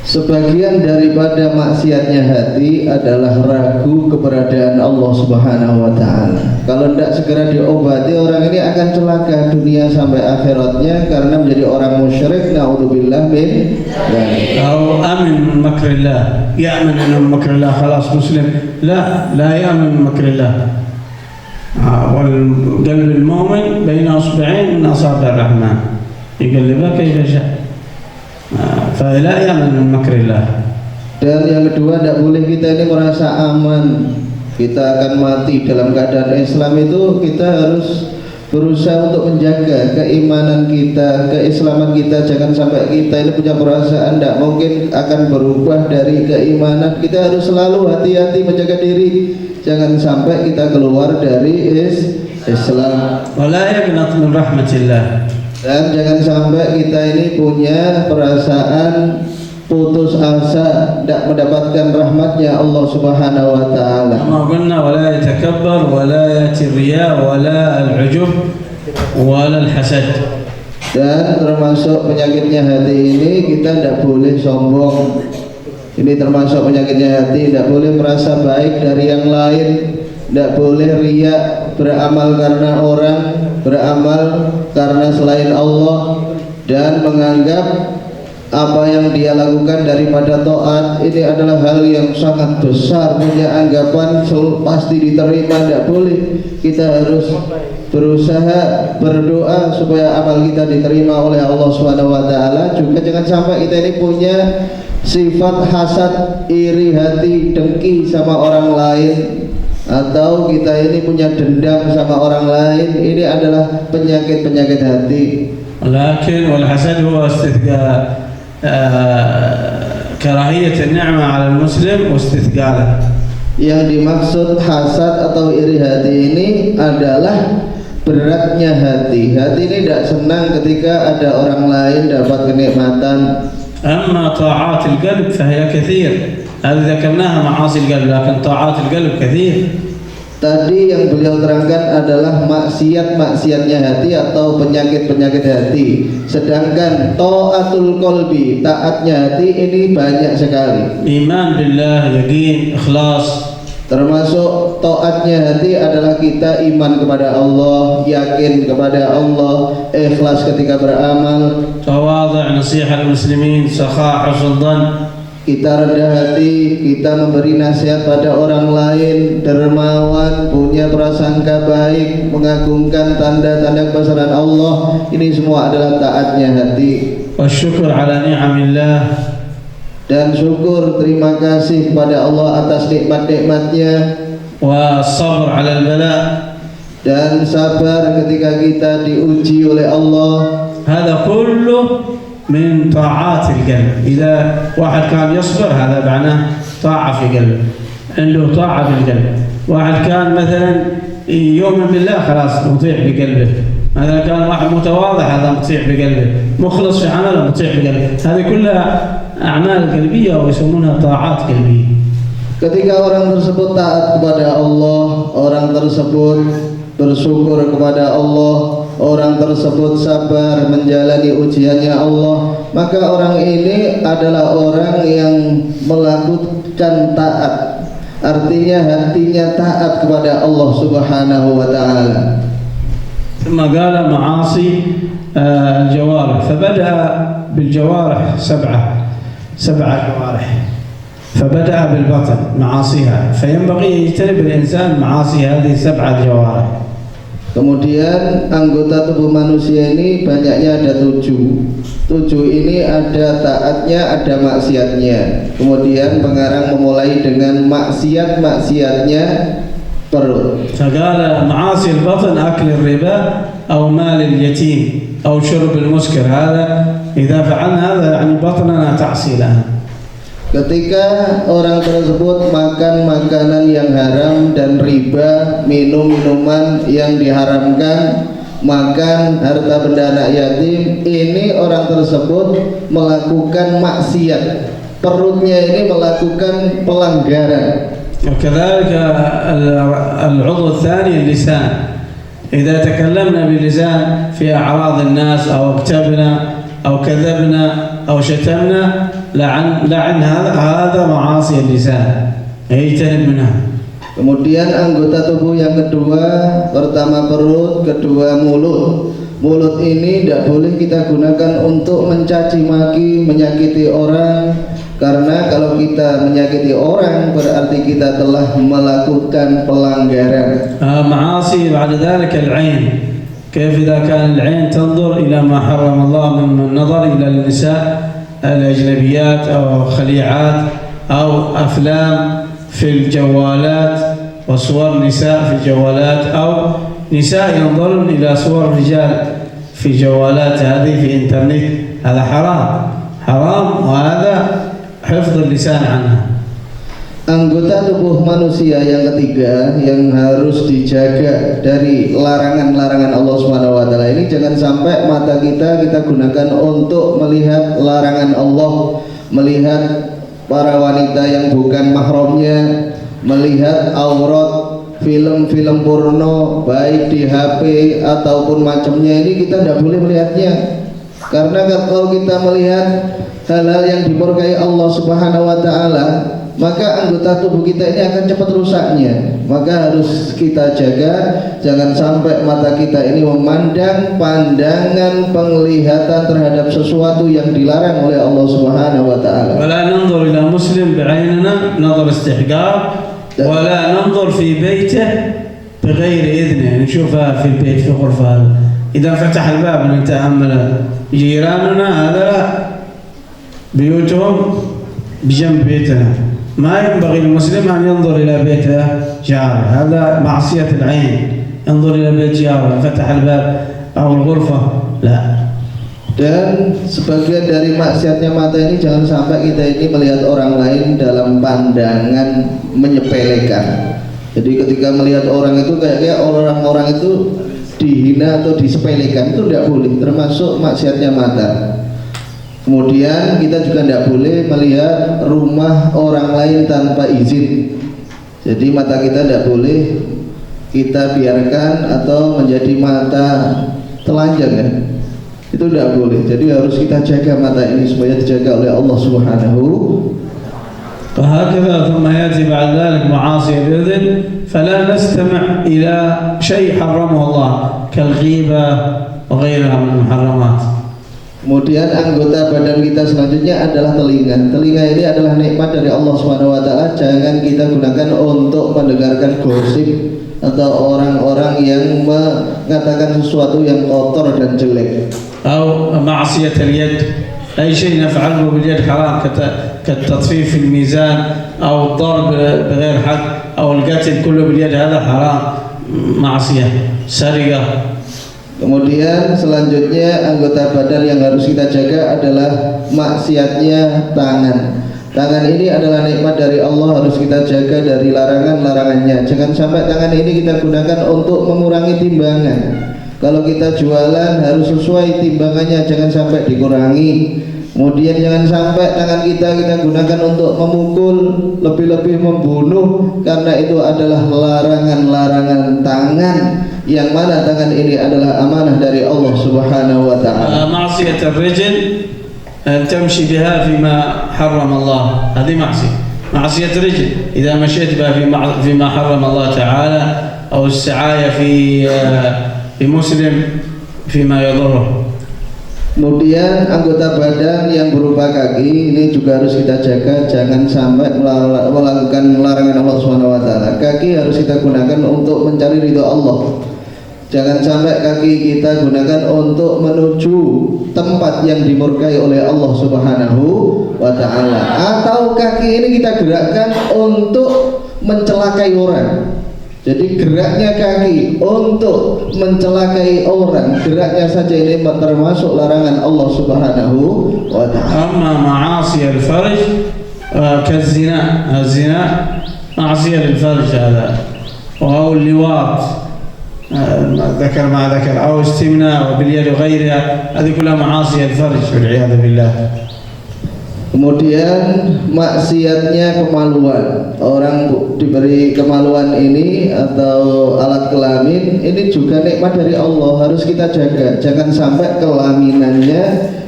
Sebagian daripada maksiatnya hati adalah ragu keberadaan Allah Subhanahu wa taala. Kalau tidak segera diobati, orang ini akan celaka dunia sampai akhiratnya karena menjadi orang musyrik. Naudzubillah min dzalik. أو أمن من مكر الله، يأمن من مكر الله خلاص مسلم، لا يأمن من مكر الله. والقلب المؤمن بين أصبعين من أصابع الرحمن يقلبها كيف شاء، فلا يأمن من مكر الله. Dan yang kedua, tidak boleh kita ini merasa aman, kita akan mati dalam keadaan Islam. Itu kita harus berusaha untuk menjaga keimanan kita, keislaman kita. Jangan sampai kita ini punya perasaan tidak mungkin akan berubah dari keimanan. Kita harus selalu hati-hati menjaga diri, jangan sampai kita keluar dari Islam. ولا يقنط من رحمة الله. Dan jangan sampai kita ini punya perasaan putus asa, tidak mendapatkan rahmatnya Allah Subhanahu wa taala. كما قلنا ولا يتكبر ولا يأتي الرياء ولا العجب ولا الحسد. Dan termasuk penyakitnya hati ini, kita tidak boleh sombong. Ini termasuk penyakitnya hati, tidak boleh merasa baik dari yang lain, tidak boleh riya, beramal karena orang, beramal karena selain Allah, dan menganggap apa yang dia lakukan daripada taat ini adalah hal yang sangat besar, punya anggapan pasti diterima. Tidak boleh. Kita harus berusaha berdoa supaya amal kita diterima oleh Allah Subhanahu wa taala. Juga jangan sampai kita ini punya sifat hasad, iri hati, dengki sama orang lain, atau kita ini punya dendam sama orang lain. Ini adalah penyakit-penyakit hati. ولكن والحسد هو كراهية النعمة على المسلم واستثقاله. Yang dimaksud hasad atau iri hati ini adalah beratnya hati. Hati ini tidak senang ketika ada orang lain dapat kenikmatan. أما طاعات القلب فهي كثير، هذه ذكرناها معاصي القلب، لكن طاعات القلب كثير. Tadi yang beliau terangkan adalah maksiat-maksiatnya hati atau penyakit-penyakit hati. Sedangkan taatul qalbi, taatnya hati ini banyak sekali. Iman billah, yaqin, ikhlas. Termasuk taatnya hati adalah kita iman kepada Allah, yakin kepada Allah, ikhlas ketika beramal, tawadhu', nasihat muslimin, sakha', husnul dhan. Kita rendah hati, kita memberi nasihat pada orang lain, dermawan, punya prasangka baik, mengagungkan tanda-tanda kebesaran Allah. Ini semua adalah taatnya hati. Wasyukur ala ni'amillah. Dan syukur, terima kasih kepada Allah atas nikmat-nikmatnya. Wa sabr ala al-bala. Dan sabar ketika kita diuji oleh Allah. Hada kullu من طاعات القلب. إذا واحد كان يصبر هذا معناه طاعة في قلبه، عنده طاعة في القلب. واحد كان مثلا يؤمن بالله خلاص مطيع بقلبه. مثلا كان واحد متواضع هذا مطيع بقلبه، مخلص في عمله مطيع بقلبه. هذه كلها أعمال قلبية ويسمونها طاعات قلبية. Ketika orang tersebut taat kepada Allah, orang tersebut bersyukur kepada Allah, orang tersebut sabar menjalani ujiannya Allah, maka orang ini adalah orang yang melakukan taat. Artinya hatinya taat kepada Allah Subhanahu wa taala. ثم قال معاصي الجوارح، فبدأ بالجوارح سبعة جوارح، فبدأ بالبطن معاصيها، فينبغي يجتنب الإنسان معاصي هذه السبعة جوارح. Kemudian anggota tubuh manusia ini banyaknya ada 7. 7 ini ada taatnya, ada maksiatnya. Kemudian pengarang memulai dengan maksiatnya perut. فقال معاصي البطن أكل الربا أو مال اليتيم أو شرب المسكر. هذا إذا فعلنا هذا يعني بطننا تعصي لها. Ketika orang tersebut makan makanan yang haram dan riba, minum minuman yang diharamkan, makan harta benda anak yatim, ini orang tersebut melakukan maksiat. Perutnya ini melakukan pelanggaran. وكذلك العضو الثاني اللسان. إذا تكلمنا باللسان في أعراض الناس أو اغتبنا أو كذبنا أو شتمنا لعن هذا معاصي اللسان يجتنب منها. Kemudian anggota tubuh yang kedua, pertama perut, kedua mulut. Mulut ini tidak boleh kita gunakan untuk mencaci maki, menyakiti orang, karena kalau kita menyakiti orang berarti kita telah melakukan pelanggaran. معاصي بعد ذلك العين. كيف إذا كان العين تنظر إلى ما حرم الله من النظر إلى النساء الأجنبيات أو خليعات أو أفلام في الجوالات وصور نساء في الجوالات أو نساء ينظرن إلى صور رجال في جوالات هذه في إنترنت. هذا حرام وهذا حفظ اللسان عنها. Anggota tubuh manusia yang ketiga yang harus dijaga dari larangan-larangan Allah SWT ini, jangan sampai mata kita gunakan untuk melihat larangan Allah, melihat para wanita yang bukan mahramnya, melihat aurat, film-film porno baik di HP ataupun macamnya, ini kita tidak boleh melihatnya. Karena kalau kita melihat hal-hal yang dimurkai Allah Subhanahu wa taala, maka anggota tubuh kita ini akan cepat rusaknya. Maka harus kita jaga, jangan sampai mata kita ini memandang pandangan penglihatan terhadap sesuatu yang dilarang oleh Allah Subhanahu wa taala. ولا ننظر إلى مسلم بعيننا نظر استحقار ولا ننظر في بيته بغير إذنه، نشوفها في البيت في غرفة. إذا فتح الباب نتأمل جيراننا، هذا لا، بيوتهم بجنب بيتنا. ما ينبغي للمسلم أن ينظر إلى بيت جاره، هذا معصية العين. ينظر إلى بيت جاره، فتح الباب أو الغرفة، لا. Dan sebagian dari maksiatnya mata ini, jangan sampai kita ini melihat orang lain dalam pandangan menyepelekan. Jadi ketika melihat orang itu kayak orang-orang itu dihina atau disepelekan, itu tidak boleh, termasuk maksiatnya mata. Kemudian kita juga tidak boleh melihat rumah orang lain tanpa izin. Jadi mata kita tidak boleh kita biarkan atau menjadi mata telanjang, ya. Itu tidak boleh. Jadi harus kita jaga mata ini supaya dijaga oleh Allah Subhanahu. وهكذا ثم يأتي بعد ذلك معاصي الأذن، فلا نستمع إلى شيء حرمه الله كالغيبة وغيرها من المحرمات. Kemudian anggota badan kita selanjutnya adalah telinga. Telinga ini adalah nikmat dari Allah SWT. Jangan kita gunakan untuk mendengarkan gosip atau orang-orang yang mengatakan sesuatu yang kotor dan jelek. أو معصية اليد، أي شيء نفعله باليد حرام، كالتطفيف في الميزان أو الضرب بغير حق أو القتل كله باليد، هذا حرام، معصية. سرقة. Kemudian selanjutnya anggota badan yang harus kita jaga adalah maksiatnya tangan. Tangan ini adalah nikmat dari Allah, harus kita jaga dari larangan-larangannya. Jangan sampai tangan ini kita gunakan untuk mengurangi timbangan. Kalau kita jualan harus sesuai timbangannya, jangan sampai dikurangi. Kemudian jangan sampai tangan kita gunakan untuk memukul, lebih-lebih membunuh, karena itu adalah larangan-larangan tangan, yang mana tangan ini adalah amanah dari Allah Subhanahu wa taala. معصية الرجل أن تمشي بها فيما حرم الله، هذه معصية الرجل. إذا مشيت بها فيما حرم الله تعالى، أو السعاية في مسلم فيما يضره. Kemudian anggota badan yang berupa kaki ini juga harus kita jaga, jangan sampai melakukan larangan Allah Subhanahu wa taala. Kaki harus kita gunakan untuk mencari ridho Allah. Jangan sampai kaki kita gunakan untuk menuju tempat yang dimurkai oleh Allah Subhanahu wa taala. Atau kaki ini kita gerakkan untuk mencelakai orang. Jadi geraknya kaki untuk mencelakai orang, geraknya saja ini termasuk larangan Allah Subhanahu wa ta'ala. أما معاصي الفرج كالزنا. الزنا معصية للفرج هذا، أو اللواط ذكر مع ذكر، أو استمناء باليد وغيرها، هذه كلها معاصي الفرج والعياذ بالله. Kemudian maksiatnya kemaluan. Orang diberi kemaluan ini atau alat kelamin ini juga nikmat dari Allah, harus kita jaga. Jangan sampai kelaminannya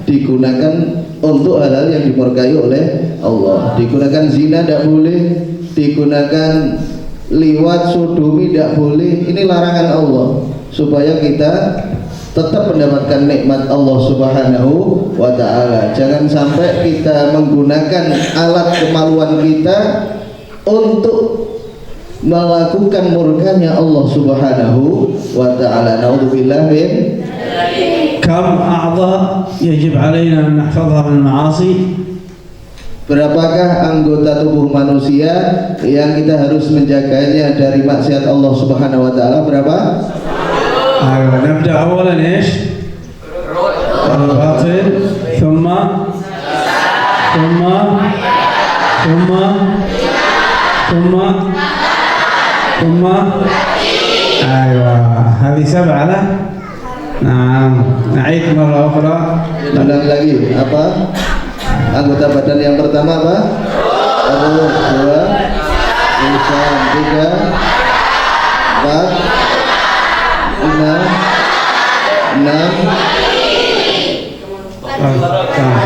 digunakan untuk hal-hal yang dimurkai oleh Allah. Digunakan zina tidak boleh, digunakan liwat, sodomi tidak boleh. Ini larangan Allah supaya kita tetap mendapatkan nikmat Allah Subhanahu wa ta'ala. Jangan sampai kita menggunakan alat kemaluan kita untuk melakukan murkanya Allah Subhanahu wa ta'ala. Naudzubillah min. كم أعضاء يجب علينا أن نحفظها من المعاصي؟ Berapakah anggota tubuh manusia yang kita harus menjaganya dari maksiat Allah Subhanahu wa ta'ala? Berapa? أيوة. نبدأ أولا إيش؟ الباطن، ثم ثم ثم ثم ثم أيوة. هذه 7 لا؟ نعم. نعيد مرة أخرى. Ulang lagi. Apa? Anggota badan yang pertama apa? 1, 2, 3, 4, 5, 6.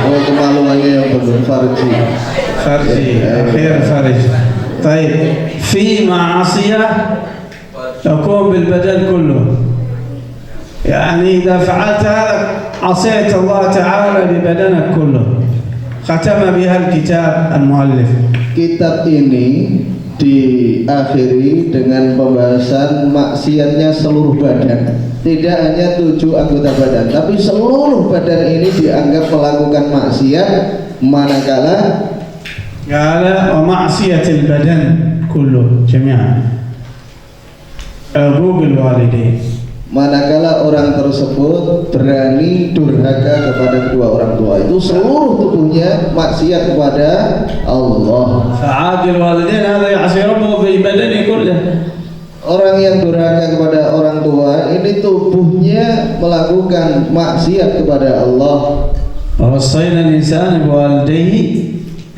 Oh, kemaluannya yang belum farji. فرجي أخير فرج. طيب في معصية تكون بالبدن كله، يعني إذا فعلت هذا عصيت الله تعالى ببدنك كله. ختم بها الكتاب المؤلف. Kitab ini diakhiri dengan pembahasan maksiatnya seluruh badan. Tidak hanya 7 anggota badan, tapi seluruh badan ini dianggap melakukan maksiat, manakala قال ومعصية البدن كله جميعا عقوق الوالدين. manakala orang tersebut berani durhaka kepada kedua orang tua, itu seluruh tubuhnya maksiat kepada Allah. فعاق الوالدين هذا يعصي ربه ببدنه كله. Orang yang durhaka kepada orang tua ini tubuhnya melakukan maksiat kepada Allah. ووصينا الإنسان بوالديه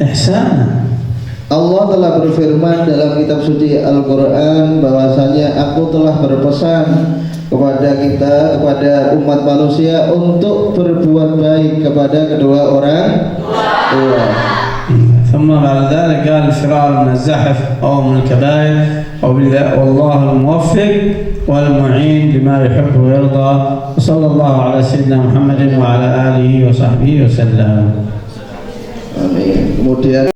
إحسانا. Allah telah berfirman dalam kitab suci Al-Quran bahwasanya aku telah berpesan kepada kita, kepada umat manusia untuk berbuat baik kepada kedua orang tua. ثم بعد ذلك قال الفرار من الزحف أو من الكبائر والله الموفق والمعين لما يحب ويرضى. وصلى الله على سيدنا محمد وعلى آله وصحبه وسلم. Amin. Kemudian